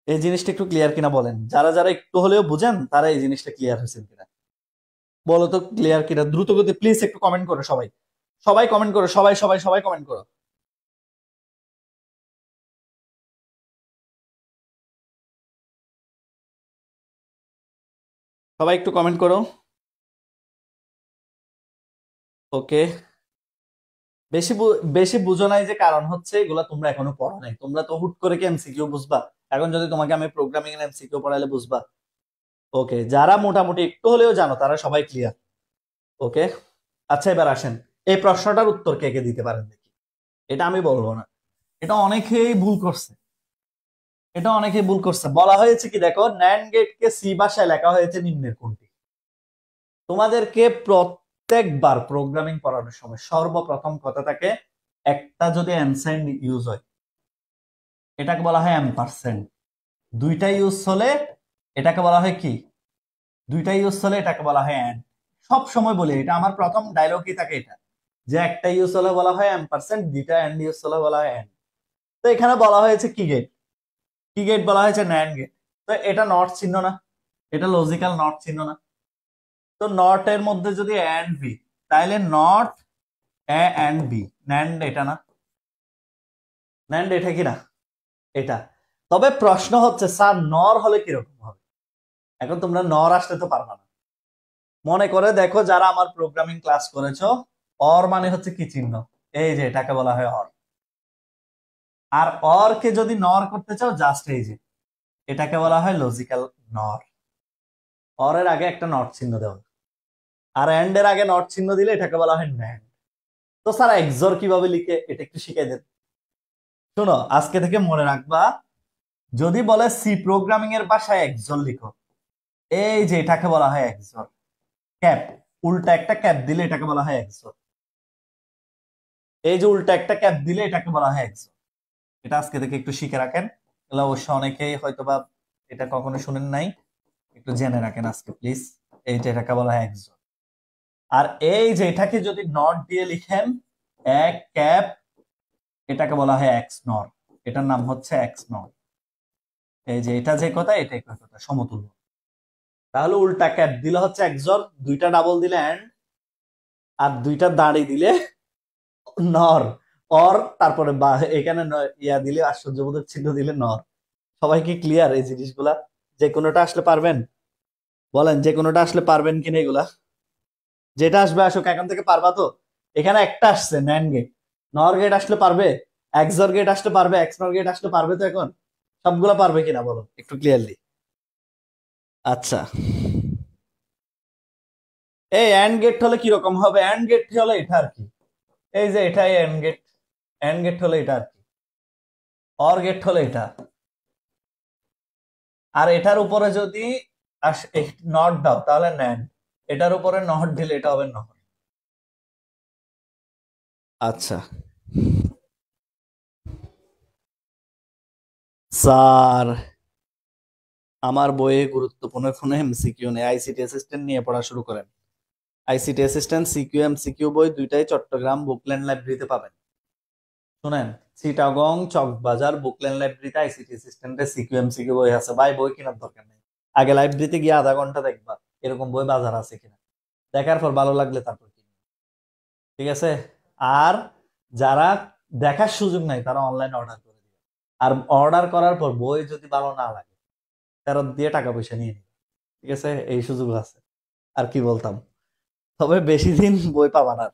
এই জিনিসটা একটু ক্লিয়ার কিনা বলেন, যারা যারা একটু হলেও বুঝেন তারা এই জিনিসটা ক্লিয়ার হয়েছেন কিনা বলো তো, ক্লিয়ার কিনা? দ্রুত গতি প্লিজ একটু কমেন্ট করো সবাই, সবাই কমেন্ট করো, সবাই সবাই সবাই কমেন্ট করো। সবাই একটু কমেন্ট করো। ওকে, বেশি বুঝো নাই যে কারণ হচ্ছে এগুলা তোমরা এখনো পড়ো নাই। তোমরা তো হুট করে কি এমসিকিউ বুঝবা? এখন যদি তোমাকে আমি প্রোগ্রামিং এর এমসিকিউ পড়াইলে বুঝবা? ওকে, যারা মোটামুটি একটু হলেও জানো তারা সবাই ক্লিয়ার। ওকে, আচ্ছা এবার আসেন, এই প্রশ্নটার উত্তর কে কে দিতে পারেন দেখি। এটা আমি বলবো না, এটা অনেকেই ভুল করছে। বলা হয়েছে কি, দেখো, ন্যান্ড গেট কে সি ভাষায় লেখা হয়েছে নিম্নের কোনটি? তোমাদেরকে প্রত্যেকবার প্রোগ্রামিং পড়ানোর সময় সর্বপ্রথম কথা থাকে, একটা যদি অ্যানসাইন ইউজ হয় এটাকে বলা হয় অ্যাম্পারস্যান্ড। দুইটা ইউজ হলে এটাকে বলা হয় কি? দুইটা ইউজ হলে এটাকে বলা হয় অ্যান্ড। সব সময় বলি, এটা আমার প্রথম ডায়লগই থাকে এটা, যে একটা ইউজ হলে বলা হয় অ্যাম্পারস্যান্ড, দুইটা অ্যান্ড ইউজ হলে বলা হয় অ্যান্ড। তো এখানে বলা হয়েছে কি গেট? কি গেট বলা হয়েছে? NAND gate. তো এটা নট চিহ্ন না? এটা লজিক্যাল নট চিহ্ন না? তো নট এর মধ্যে যদি অ্যান্ড বি, তাহলে not A and B, NAND এটা না? ন্যান্ড এটা কি না? এটা। তবে প্রশ্ন হচ্ছে স্যার নর হলে কিরকম হবে? এখন তোমরা নর আসতে তো পারবা না। মনে করে দেখো, যারা আমার প্রোগ্রামিং ক্লাস করেছো, অর মানে হচ্ছে কি চিহ্ন? এই যে এটাকে বলা হয় অর। আর অর কে যদি নর করতে চাও, জাস্ট এই যে এটাকে বলা হয় লজিক্যাল নর। অর এর আগে একটা নট চিহ্ন দেওয়া, আর এন্ড এর আগে নট চিহ্ন দিলে এটাকে বলা হয় ন্যান্ড। তো স্যার এক্সর কিভাবে লিখে, এটা একটু শিখাই দেন। শোনো, আজকে থেকে মনে রাখবা, যদি বলে সি প্রোগ্রামিং এর ভাষায় এক্সর লিখো, এই যে এটাকে বলা হয় এক্সর। ক্যাপ, উল্টা একটা ক্যাপ দিলে এটাকে বলা হয় এক্সর। এই যে উল্টা একটা ক্যাপ দিলে এটাকে বলা হয় এক্সর। এটা আজকে থেকে একটু শিখে রাখেন। এগুলো অবশ্য অনেকেই হয়তোবা এটা কখনো শুনেন নাই, একটু জেনে রাখেন আজকে প্লিজ। এই যে এটাকে বলা হয় এক্সর। আর এই যে এটাকে যদি নট দিয়ে লিখেন, এক ক্যাপ, এটাকে বলা হয় এক্স নর। এটার নাম হচ্ছে এক্স নর। এই যে এটা যে কথা, এটাই কথা, সমতুল্য। তাহলে উল্টা ক্যাপ দিলে হচ্ছে এক্সর, দুইটা ডাবল দিলে এন্ড, আর দুইটা দাঁড়ি দিলে নর। অর তারপরে বা এখানে ইয়া দিলে, আশ্চর্যবোধক চিহ্ন দিলে নর। সবাই কি ক্লিয়ার এই জিনিসগুলা? যে কোনোটা আসলে পারবেন? বলেন যে কোনোটা আসলে পারবেন কিনা এগুলা? যেটা আসবে আসুক, এখন থেকে পারবা তো? এখানে একটা আসছে ন্যান্ড গেট, নর গেট আসলে পারবে? এক্সর গেট আসলে পারবে? এক্স নর গেট আসলে পারবে? তো এখন সবগুলা পারবে কিনা বলো একটু ক্লিয়ারলি। আচ্ছা, এই অ্যান্ড গেট হলে কিরকম হবে? অ্যান্ড গেট হলে এটা আর কি, এই যে এটাই অ্যান্ড গেট। অ্যান্ড গেট হলে এটা আর কি, অর গেট হলে এটা। আর এটার উপরে যদি নট দাও তাহলে ন্যান্ড, এটার উপরে নট দিলে এটা হবে নট। আচ্ছা স্যার, আমার বইয়ে গুরুত্বপূর্ণ কোনো এমসিকিউ নেই, আইসিটি অ্যাসিস্ট্যান্ট নিয়ে পড়া শুরু করেন। আইসিটি অ্যাসিস্ট্যান্ট সিকিউ এমসিকিউ বই দুইটাই চট্টগ্রাম বুকল্যান্ড লাইব্রেরিতে পাবেন। শুনেন, চিটাগং চকবাজার বুকল্যান্ড লাইব্রেরিতে আইসিটি অ্যাসিস্ট্যান্টের সিকিউ এমসিকিউ বই আছে ভাই, বই কেনার দরকার নেই। আগে লাইব্রেরিতে গিয়ে আধা ঘন্টা দেখবা এরকম বই বাজার আছে কিনা, দেখার পর ভালো লাগলে তারপর কিনবা। ঠিক আছে? আর যারা দেখার সুযোগ নাই তারা অনলাইনে অর্ডার করে দিবে। আর অর্ডার করার পর বই যদি ভালো না লাগে, ফেরত দিয়ে টাকা পয়সা নিয়ে নিবে। ঠিক আছে? এই সুযোগ আছে। আর কি বলতাম, তবে বেশি দিন বই পাবা না।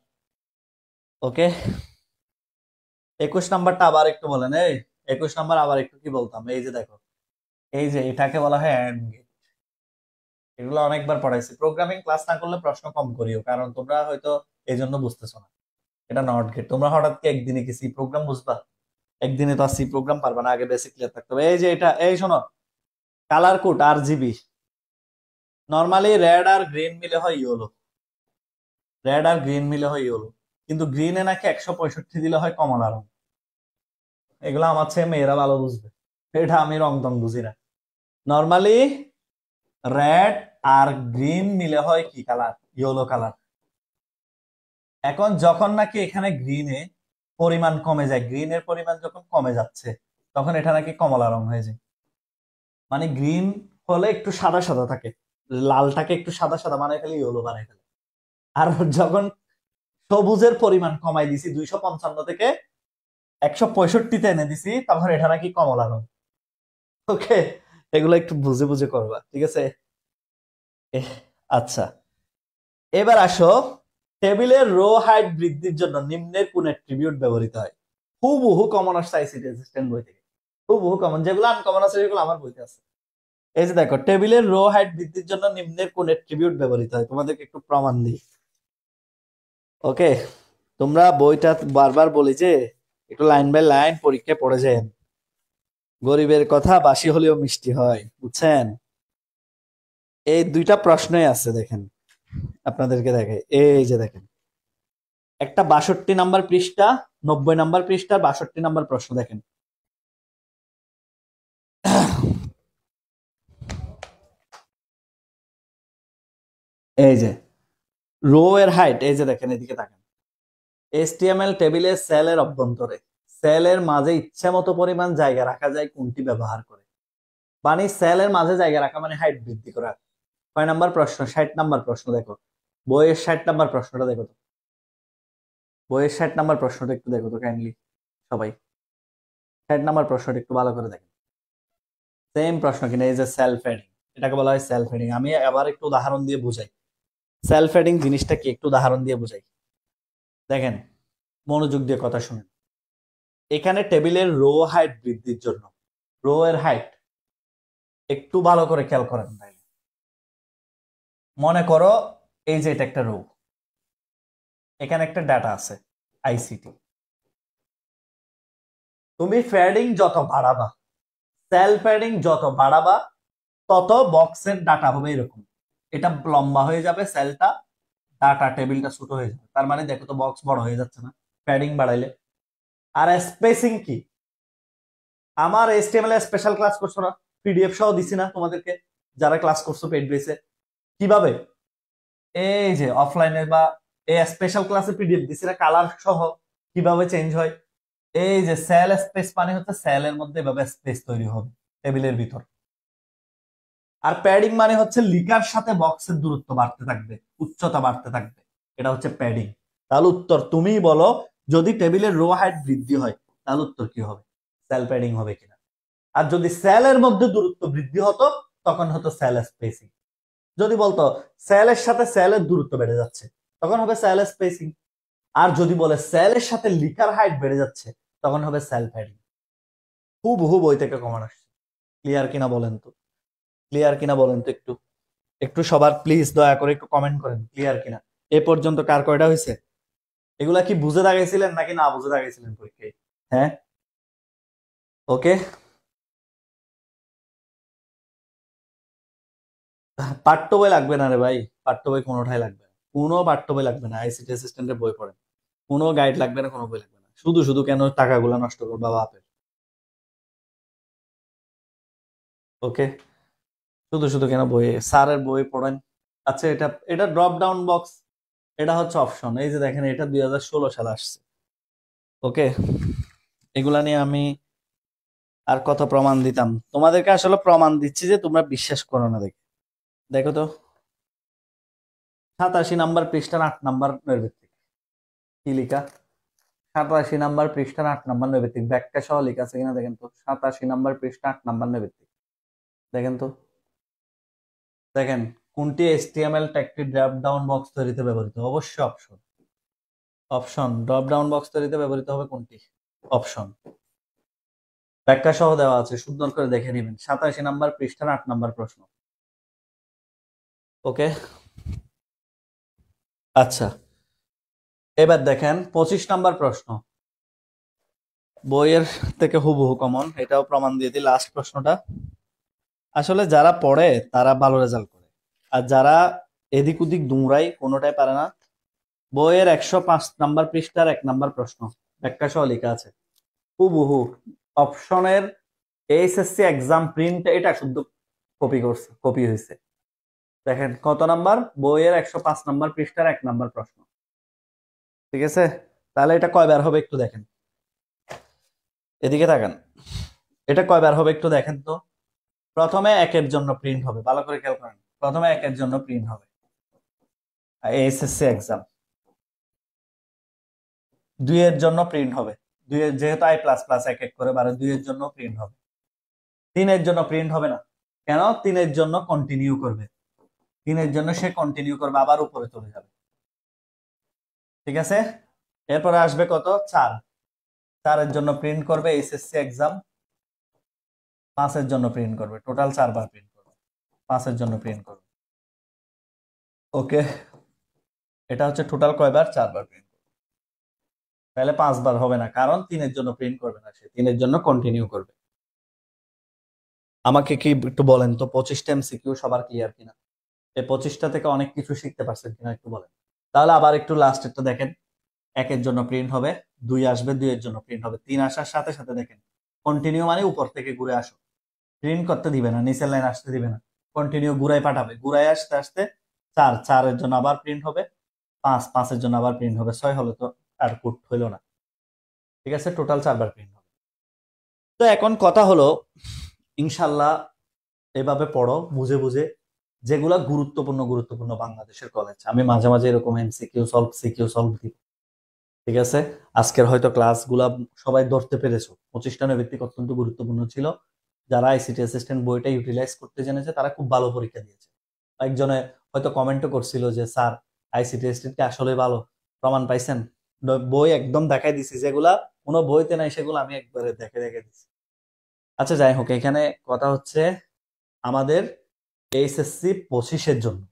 ওকে, 21 নাম্বারটা আবার একটু বলেন। এই 21 নাম্বার আবার একটু কি বলতাম? এই যে দেখো, এই যে এটাকে বলা হয় অ্যান্ড গেট। এগুলো অনেকবার পড়াইছি। প্রোগ্রামিং ক্লাস না করলে প্রশ্ন কম করিও, কারণ তোমরা হয়তো এই জন্য বুঝতেছো না। এটা নট গেট। তোমরা হঠাৎ কি একদিনে কি সি প্রোগ্রাম বুঝবা? একদিনে তো আর সি প্রোগ্রাম পারবা না, আগে বেসিক ক্লিয়ার থাকতে হবে। এই যে এটা, এই শোনো, কালার কোড আর জিবি, নর্মালি রেড আর গ্রিন মিলে হয় ইয়েলো। রেড আর গ্রিন মিলে হয় ইয়েলো, কিন্তু গ্রিনে নাকি 165 দিলে হয় কমলা রং। এগুলো আমার ছেলে মেয়েরা ভালো বুঝবে, এটা আমি রং টং বুঝি না। নর্মালি রেড আর গ্রিন মিলে হয় কি কালার? Yellow colour. এখন যখন নাকি এখানে গ্রিনে পরিমাণ কমে যায়, গ্রিনের পরিমাণ যখন কমে যাচ্ছে, তখন এটা নাকি কমলা রং হয়ে যায়। মানে গ্রিন হলে একটু সাদা সাদা থাকে, লালটাকে একটু সাদা সাদা মানে খালি ইয়েলো বানায় ফেলে। আর যখন সবুজের পরিমাণ কমাই দিছি 255 থেকে 165-তে এনে দিছি, তখন এটা নাকি কমলা রং। ওকে, এগুলো একটু বুঝে বুঝে করবা, ঠিক আছে? এহ, আচ্ছা, এবার আসো, টেবিলের রো হাইট বৃদ্ধির জন্য নিম্নের কোন অ্যাট্রিবিউট ব্যবহৃত হয়? হুবহু কমন আসছে আইসিটি অ্যাসিস্ট্যান্ট বই থেকে, হুবহু কমন, যেগুলো আনকমন আছে সেগুলো আমার বইতে আছে। এই যে দেখো, টেবিলের রো হাইট বৃদ্ধির জন্য নিম্নের কোন অ্যাট্রিবিউট ব্যবহৃত হয়, তোমাদেরকে একটু প্রমাণ দিই। ওকে, তোমরা বইটা বারবার বলি যে একটু লাইন বাই লাইন পরীক্ষায় পড়ে যায়, গরিবের কথা বাসি হলেও মিষ্টি হয়, বুঝছেন? এই দুইটা প্রশ্নই আছে, দেখেন আপনাদেরকে দেখে, এই যে দেখেন, একটা 62 নাম্বার পৃষ্ঠা, 90 নাম্বার পৃষ্ঠা, 62 নাম্বার প্রশ্ন দেখেন। এই যে রো এর হাইট, এই যে দেখেন, এদিকে তাকান। এইচটিএমএল টেবিলে সেলের অভ্যন্তরে সেলের মাঝে ইচ্ছা মতো পরিমাণ জায়গা রাখা যায় কোনটি ব্যবহার করে? মানে সেলের মাঝে জায়গা রাখা মানে হাইট বৃদ্ধি করা। 6 নাম্বার প্রশ্ন, 60 নাম্বার প্রশ্ন দেখো, বইয়ের 60 নাম্বার প্রশ্নটা দেখো তো, বইয়ের 60 নাম্বার প্রশ্নটা একটু দেখো তো কাইন্ডলি সবাই, 60 নাম্বার প্রশ্নটা একটু ভালো করে দেখেন। সেম প্রশ্ন কিনা, এই যে সেলফ হেডিং, এটাকে বলা হয় সেলফ হেডিং। আমি আবার একটু উদাহরণ দিয়ে বুঝাই সেলফ হেডিং জিনিসটা কি, একটু উদাহরণ দিয়ে বুঝাই। দেখেন, মনোযোগ দিয়ে কথা শুনেন। এখানে টেবিলের রো হাইট বৃদ্ধির জন্য, রো এর হাইট একটু ভালো করে খেয়াল করেন ভাই। মনে করো এই যে এটা একটা রো, এখানে একটা ডাটা আছে আইসিটি, তুমি প্যাডিং যত বাড়াবা, সেল প্যাডিং যত বাড়াবা, তত বক্সের ডাটা হবে এরকম, এটা লম্বা হয়ে যাবে সেলটা, ডাটা টেবিলটা ছোট হয়ে যাবে। তার মানে দেখো তো বক্স বড় হয়ে যাচ্ছে না প্যাডিং বাড়াইলে। আর স্পেসিং কি, আমার এইচটিএমএল এর স্পেশাল ক্লাস করছো না, পিডিএফ সহ দিছি না তোমাদেরকে, যারা ক্লাস করছো পেড বেসে, কিভাবে এই যে অফলাইনে বা এই স্পেশাল ক্লাসে পিডিএফ দিছি না, কালার সহ কিভাবে চেঞ্জ হয়। এই যে সেল স্পেস মানে হচ্ছে সেলের মধ্যে এভাবে স্পেস তৈরি হবে টেবিলের ভিতর। আর প্যাডিং মানে হচ্ছে লিকার সাথে বক্সের দূরত্ব বাড়তে থাকবে, উচ্চতা বাড়তে থাকবে, এটা হচ্ছে প্যাডিং। তাহলে উত্তর তুমিই বলো, যদি টেবিলের রো হাইট বৃদ্ধি হয় তাহলে উত্তর কি হবে, সেল প্যাডিং হবে কিনা? আর যদি সেলের মধ্যে দূরত্ব বৃদ্ধি হতো তখন হতো সেল স্পেসিং। যদি বলতো সেলের সাথে সেলের দূরত্ব বেড়ে যাচ্ছে তখন হবে সেল স্পেসিং। আর যদি বলে সেলের সাথে লিকার হাইট বেড়ে যাচ্ছে তখন হবে সেল প্যাডিং। হুবহু বই থেকে কমান আসছে। ক্লিয়ার কিনা বলেন তো, ক্লিয়ার কিনা বলেন তো, একটু একটু সবার প্লিজ দয়া করে একটু কমেন্ট করেন ক্লিয়ার কিনা। এ পর্যন্ত কার কয়টা হয়েছে? এগুলা কি বুঝে দাগাইছিলেন নাকি না বুঝে দাগাইছিলেন পরীক্ষায়? হ্যাঁ, ওকে। পাঠ্য বই লাগবে না রে ভাই, পাঠ্য বই কোনোটাই লাগবে না, কোনো পাঠ্য বই লাগবে না। আইসিটি অ্যাসিস্ট্যান্টের বই পড়েন, কোনো গাইড লাগবে না, কোনো বই লাগবে না। শুধু শুধু কেন টাকাগুলো নষ্ট করবা বাপের? ওকে, শুধু শুধু কেন বই, স্যারের বই পড়েন। আচ্ছা, এটা এটা ড্রপ ডাউন বক্স, এটা হচ্ছে অপশন, এই যে দেখেন এটা 2016 সালে আসছে। ওকে, এগুলা নিয়ে আমি আর কত প্রমাণ দিতাম তোমাদেরকে, আসলে প্রমাণ দিচ্ছি যে তোমরা বিশ্বাস করো না। দেখে দেখো তো, 87 নাম্বার পৃষ্ঠার 8 নাম্বার নৈর্ব্যক্তিক, কি লিখা? 87 নাম্বার পৃষ্ঠার 8 নাম্বার নৈর্ব্যক্তিক, ব্যাখ্যা সহ লেখা আছে কিনা দেখেন তো। 87 নাম্বার পৃষ্ঠা 8 নাম্বার নৈর্ব্যক্তিক, দেখেন তো, দেখেন কোনটি এইচটিএমএল ট্যাগটি ড্রপ ডাউন বক্স তৈরিতে ব্যবহৃত? অবশ্যই option, option drop down box তৈরিতে ব্যবহৃত হবে কোনটি? অপশন, ব্যাখ্যা সহ দেওয়া আছে, সুন্দর করে দেখে নেবেন। 87 নাম্বার পৃষ্ঠার 8 নাম্বার প্রশ্ন। ওকে, আচ্ছা, এবার দেখেন 25 নাম্বার প্রশ্ন, বইয়ের থেকে হুবহু কমন, এটাও প্রমাণ দিয়ে দিই। লাস্ট প্রশ্নটা, আসলে যারা পড়ে তারা ভালো রেজাল্ট করে, আর যারা এদিক ওদিক দুমড়ায় কোনোটাই পারে না। বইয়ের 105 নাম্বার পৃষ্ঠার 1 নাম্বার প্রশ্ন, ব্যাখ্যা সহ লেখা আছে হুবহু, অপশনের এইচএসসি এক্সাম প্রিন্ট এটা শুদ্ধ কপি করছে, কপি হয়েছে। দেখেন কত নাম্বার, বইয়ের 105 নাম্বার পৃষ্ঠার 1 নাম্বার প্রশ্ন, ঠিক আছে? তাহলে এটা কয়বার হবে একটু দেখেন, এদিকে তাকান, এটা কয়বার হবে একটু দেখেন তো। প্রথমে একের জন্য প্রিন্ট হবে, ভালো করে খেয়াল করেন, প্রথমে একের জন্য প্রিন্ট হবে এইচএসসি এক্সাম, দুইয়ের জন্য প্রিন্ট হবে, দুইয়ের যেহেতু আই প্লাস প্লাস এক এক করে বাড়ে, দুইয়ের জন্য প্রিন্ট হবে। তিনের জন্য প্রিন্ট হবে না, কেন? তিনের জন্য কন্টিনিউ করবে, 3 এর জন্য সে কন্টিনিউ করবে, আবার উপরে চলে যাবে। ঠিক আছে, এরপরে আসবে কত 4, 4-এর জন্য প্রিন্ট করবে এইচএসসি এক্সাম, 5-এর জন্য প্রিন্ট করবে, টোটাল 4 বার প্রিন্ট করবে, 5-এর জন্য প্রিন্ট করবে। ওকে, এটা হচ্ছে টোটাল কয়বার, 4 বার প্রিন্ট করবে। তাহলে 5 বার হবে না, কারণ 3-এর জন্য প্রিন্ট করবে না, সে 3-এর জন্য কন্টিনিউ করবে। আমাকে কি একটু বলেন তো 25টা এমসিকিউ সবার ক্লিয়ার কিনা? এই 25টা থেকে অনেক কিছু শিখতে পারছেন কিনা একটু বলেন। তাহলে আবার একটু লাস্টেরটা দেখেন, 1-এর জন্য প্রিন্ট হবে, 2 আসবে, 2-এর জন্য প্রিন্ট হবে, 3 আসার সাথে সাথে দেখেন কন্টিনিউ মানে উপর থেকে ঘুরে আসো, প্রিন্ট করতে দিবে না, নিচের লাইন আসতে দিবে না, কন্টিনিউ ঘুরাই পাঠাবে, ঘুরাই আসতে আসতে 4, 4-এর জন্য আবার প্রিন্ট হবে, 5, 5-এর জন্য আবার প্রিন্ট হবে, 6 হলে তো আর কুট হইলো না। ঠিক আছে, টোটাল 4 বার প্রিন্ট হবে। তো এখন কথা হলো, ইনশাল্লাহ এভাবে পড়ো বুঝে বুঝে, যেগুলা গুরুত্বপূর্ণ গুরুত্বপূর্ণ বাংলাদেশের কলেজ, আমি মাঝে মাঝে এরকম এমসিকিউ সলভ সিকিউ সলভ দিব। ঠিক আছে, আজকের হয়তো ক্লাসগুলা সবাই ধরতে পেরেছো, 25টা নৈর্ব্যক্তিক অত্যন্ত গুরুত্বপূর্ণ ছিল। যারা আইসিটি অ্যাসিস্ট্যান্ট বইটা ইউটিলাইজ করতে জেনেছে তারা খুব ভালো পরীক্ষা দিয়েছে। একজনে হয়তো কমেন্টও করছিল যে স্যার আইসিটি অ্যাসিস্ট্যান্ট কি আসলে ভালো, প্রমাণ পাইছেন? বই একদম দেখাই দিছি, যেগুলা কোনো বইতে নাই সেগুলো আমি একবারে দেখে দেখে দিছি। আচ্ছা যাই হোক, এখানে কথা হচ্ছে আমাদের এইচএসসি 25-এর জন্য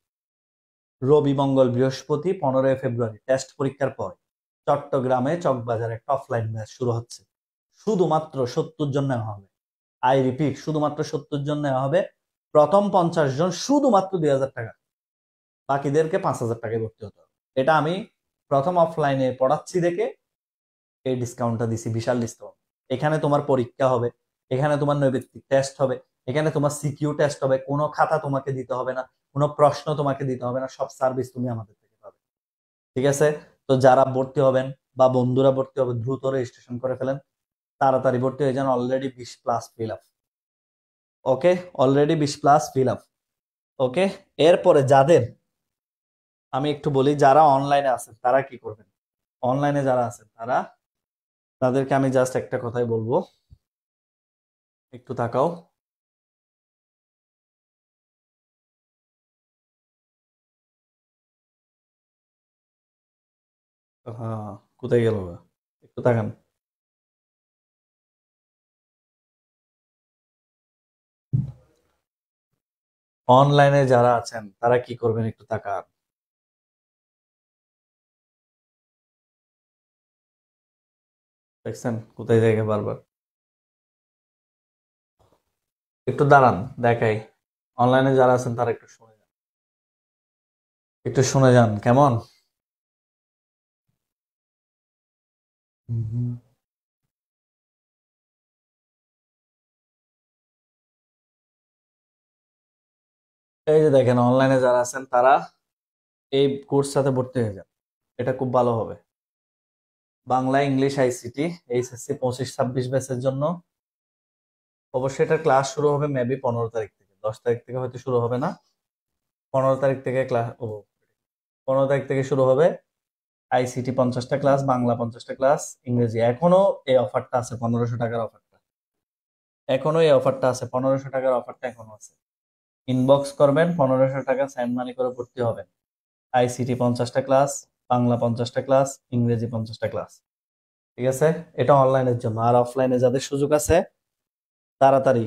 রবি মঙ্গল বৃহস্পতি 15 ফেব্রুয়ারি টেস্ট পরীক্ষার পর চট্টগ্রামে চকবাজারে একটা অফলাইন ব্যাচ শুরু হচ্ছে। শুধুমাত্র 70 জন নেওয়া হবে, আই রিপিট শুধুমাত্র 70 জন নেওয়া হবে। প্রথম 50 জন শুধুমাত্র 2,000 টাকা, বাকিদেরকে 5,000 টাকায় ভর্তি হতে হবে। এটা আমি প্রথম অফলাইনে পড়াচ্ছি দেখে এই ডিসকাউন্টটা দিছি, বিশাল ডিসকাউন্ট। এখানে তোমার পরীক্ষা হবে, এখানে তোমার নৈর্ব্যক্তিক টেস্ট হবে, এখানে তোমার সিকিউ টেস্ট হবে, কোনো খাতা তোমাকে দিতে হবে না, কোনো প্রশ্ন তোমাকে দিতে হবে না, সব সার্ভিস তুমি আমাদের থেকে পাবে। ঠিক আছে, তো যারা ভর্তি হবেন বা বন্ধুরা ভর্তি হবে দ্রুত রেজিস্ট্রেশন করে ফেলেন, তাড়াতাড়ি ভর্তি হয়ে যান, অলরেডি 20+ ফিল আপ। ওকে, অলরেডি 20+ ফিল আপ। ওকে, এরপরে যাদের, আমি একটু বলি যারা অনলাইনে আছেন তারা কি করবেন। অনলাইনে যারা আছেন তাদেরকে আমি জাস্ট একটা কথাই বলবো, একটু তাকাও। হ্যাঁ, কোথায় গেল ওরা? একটু তাকান। অনলাইনে যারা আছেন তারা কি করবেন একটু তাকান। দেখছেন কোথায় জায়গা বারবার? একটু দাঁড়ান, দেখাই। অনলাইনে যারা আছেন তারা একটু শুনে যান, একটু শুনে যান কেমন। হুম। এই যে দেখেন অনলাইনে যারা আছেন তারা এই কোর্স সাথে ভর্তি হয়ে যান, এটা খুব ভালো হবে। বাংলা ইংলিশ আইসিটি এইচএসসি 25-26 ব্যাচের জন্য অবশ্যই এটা ক্লাস শুরু হবে মেবি 15 তারিখ থেকে, 10 তারিখ থেকে হয়তো শুরু হবে না, 15 তারিখ থেকে ক্লাস, 15 তারিখ থেকে শুরু হবে। আইসিটি 50টা ক্লাস, বাংলা 50টা ক্লাস, ইংরেজি। এখনো এই অফারটা আছে, 1500 টাকার অফারটা এখনো, এই অফারটা আছে, 1500 টাকার অফারটা এখনো আছে। ইনবক্স করবেন, 1500 টাকা সেন্ড মানি করে ভর্তি হবেন। আইসিটি 50টা ক্লাস, বাংলা 50টা ক্লাস, ইংরেজি 50টা ক্লাস। ঠিক আছে, এটা অনলাইনের জন্য। আর অফলাইনে যাদের সুযোগ আছে তাড়াতাড়ি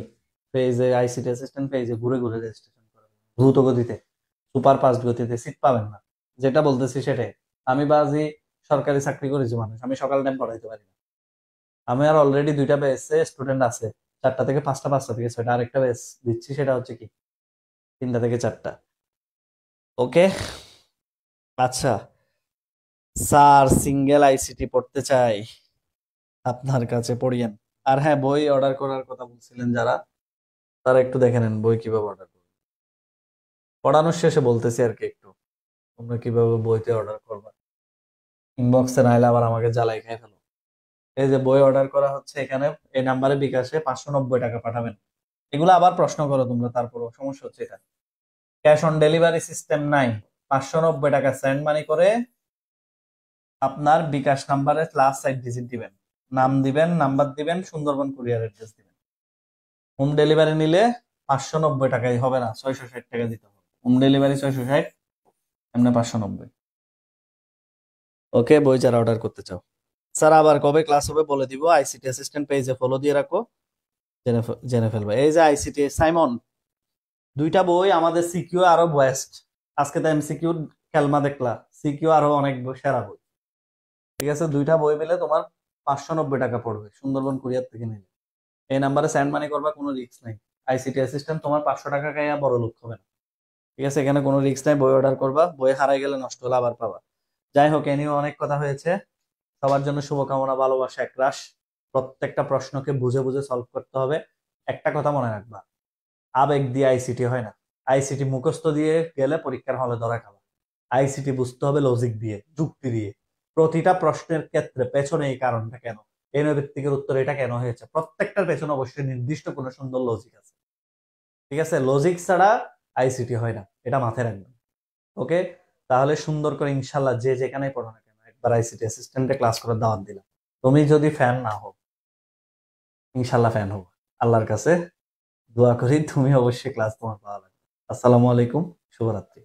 পেজে, আইসিটি অ্যাসিস্ট্যান্ট পেজে ঘুরে ঘুরে রেজিস্ট্রেশন করবেন দ্রুত গতিতে, সুপার ফাস্ট গতিতে, সিট পাবেন না। যেটা বলতেছি সেটাই। আমি বাজি সরকারি চাকরি করেছি মানুষ, আমি সকাল টাইম পড়াইতে পারি না। আমি আর অলরেডি 2টা ব্যাচে স্টুডেন্ট আছে, 4টা থেকে 5টা, 5টা থেকে 6টা, আরেকটা ব্যাচ দিচ্ছি, সেটা হচ্ছে কি 3টা থেকে 4টা। ওকে, আচ্ছা, স্যার সিঙ্গেল আইসিটি পড়তে চাই, আপনার কাছে পড়িয়েন। আর হ্যাঁ, বই অর্ডার করার কথা বলছিলেন যারা, তারা একটু দেখে নেন বই কিভাবে অর্ডার করবেন। পড়ানোর শেষে বলতেছি আর কি, একটু তোমরা কিভাবে বইতে অর্ডার করবে, ইনবক্সে নাইলে আবার আমাকে জ্বালাই খাই ফেলো। এই যে বই অর্ডার করা হচ্ছে এখানে, এই নাম্বারে বিকাশে 590 টাকা পাঠাবেন। এগুলো আবার প্রশ্ন করো তোমরা, তারপরও সমস্যা হচ্ছে এটা, ক্যাশ অন ডেলিভারি সিস্টেম নাই। 590 টাকা সেন্ড মানি করে আপনার বিকাশ নাম্বারে লাস্ট 4 ডিজিট দিবেন, নাম দিবেন, নাম্বার দিবেন, সুন্দরবন কুরিয়ার অ্যাড্রেস দিবেন। হোম ডেলিভারি নিলে 590 টাকাই হবে না, 660 টাকা দিতে হবে। হোম ডেলিভারি 660, এমনি 590। ওকে, বই যারা অর্ডার করতে চাও। স্যার আবার কবে ক্লাস হবে বলে দিব, আইসিটি অ্যাসিস্ট্যান্ট পেজে ফলো দিয়ে রাখো, জেনে ফেলবে। এই যে আইসিটি সাইমন, 2টা বই আমাদের সিকিউ আরো বেস্ট। আজকে তো এমসিকিউ খেলমা দেখলা, সিকিউ আরো অনেক সেরা বই। ঠিক আছে, 2টা বই মিলে তোমার 590 টাকা পড়বে সুন্দরবন কুরিয়ার থেকে নিলে। এই নাম্বারে সেন্ড মানি করবা, কোনো রিস্ক নাই। আইসিটি অ্যাসিস্ট্যান্ট তোমার 500 টাকা খাইয়া বড় লোক হবে না। ঠিক আছে, এখানে কোনো রিস্ক নাই। বই অর্ডার করবা, বই হারাই গেলে নষ্ট হলে আবার পাবা। যাই হোক, এ নিয়ে অনেক কথা হয়েছে। সবার জন্য শুভকামনা, ভালোবাসা একরাশ। প্রত্যেকটা প্রশ্নকে বুঝে বুঝে সলভ করতে হবে। একটা কথা মনে রাখবা, আবেগ দিয়ে আইসিটি হয় না। আইসিটি মুখস্থ দিয়ে গেলে পরীক্ষার হলে ধরা খাবা। আইসিটি বুঝতে হবে লজিক দিয়ে, যুক্তি দিয়ে। প্রতিটা প্রশ্নের ক্ষেত্রে পেছনে এই কারণটা কেন, এই ব্যক্তিকের উত্তর এটা কেন হয়েছে, প্রত্যেকটার পেছনে অবশ্যই নির্দিষ্ট কোনো সুন্দর লজিক আছে। ঠিক আছে, লজিক ছাড়া আইসিটি হয় না, এটা মাথায় রাখবেন। ওকে, তাহলে সুন্দর করে ইনশাল্লাহ যে যেখানে পড়ো না কেন, একবার আইসিটি অ্যাসিস্ট্যান্টে ক্লাস করার দাওয়াত দিলাম। তুমি যদি ফ্যান না হও, ইনশাল্লাহ ফ্যান হবো। আল্লাহর কাছে দোয়া করি তুমি অবশ্যই ক্লাস তোমার পাওয়া লাগবে। আসসালামু আলাইকুম, শুভরাত্রি।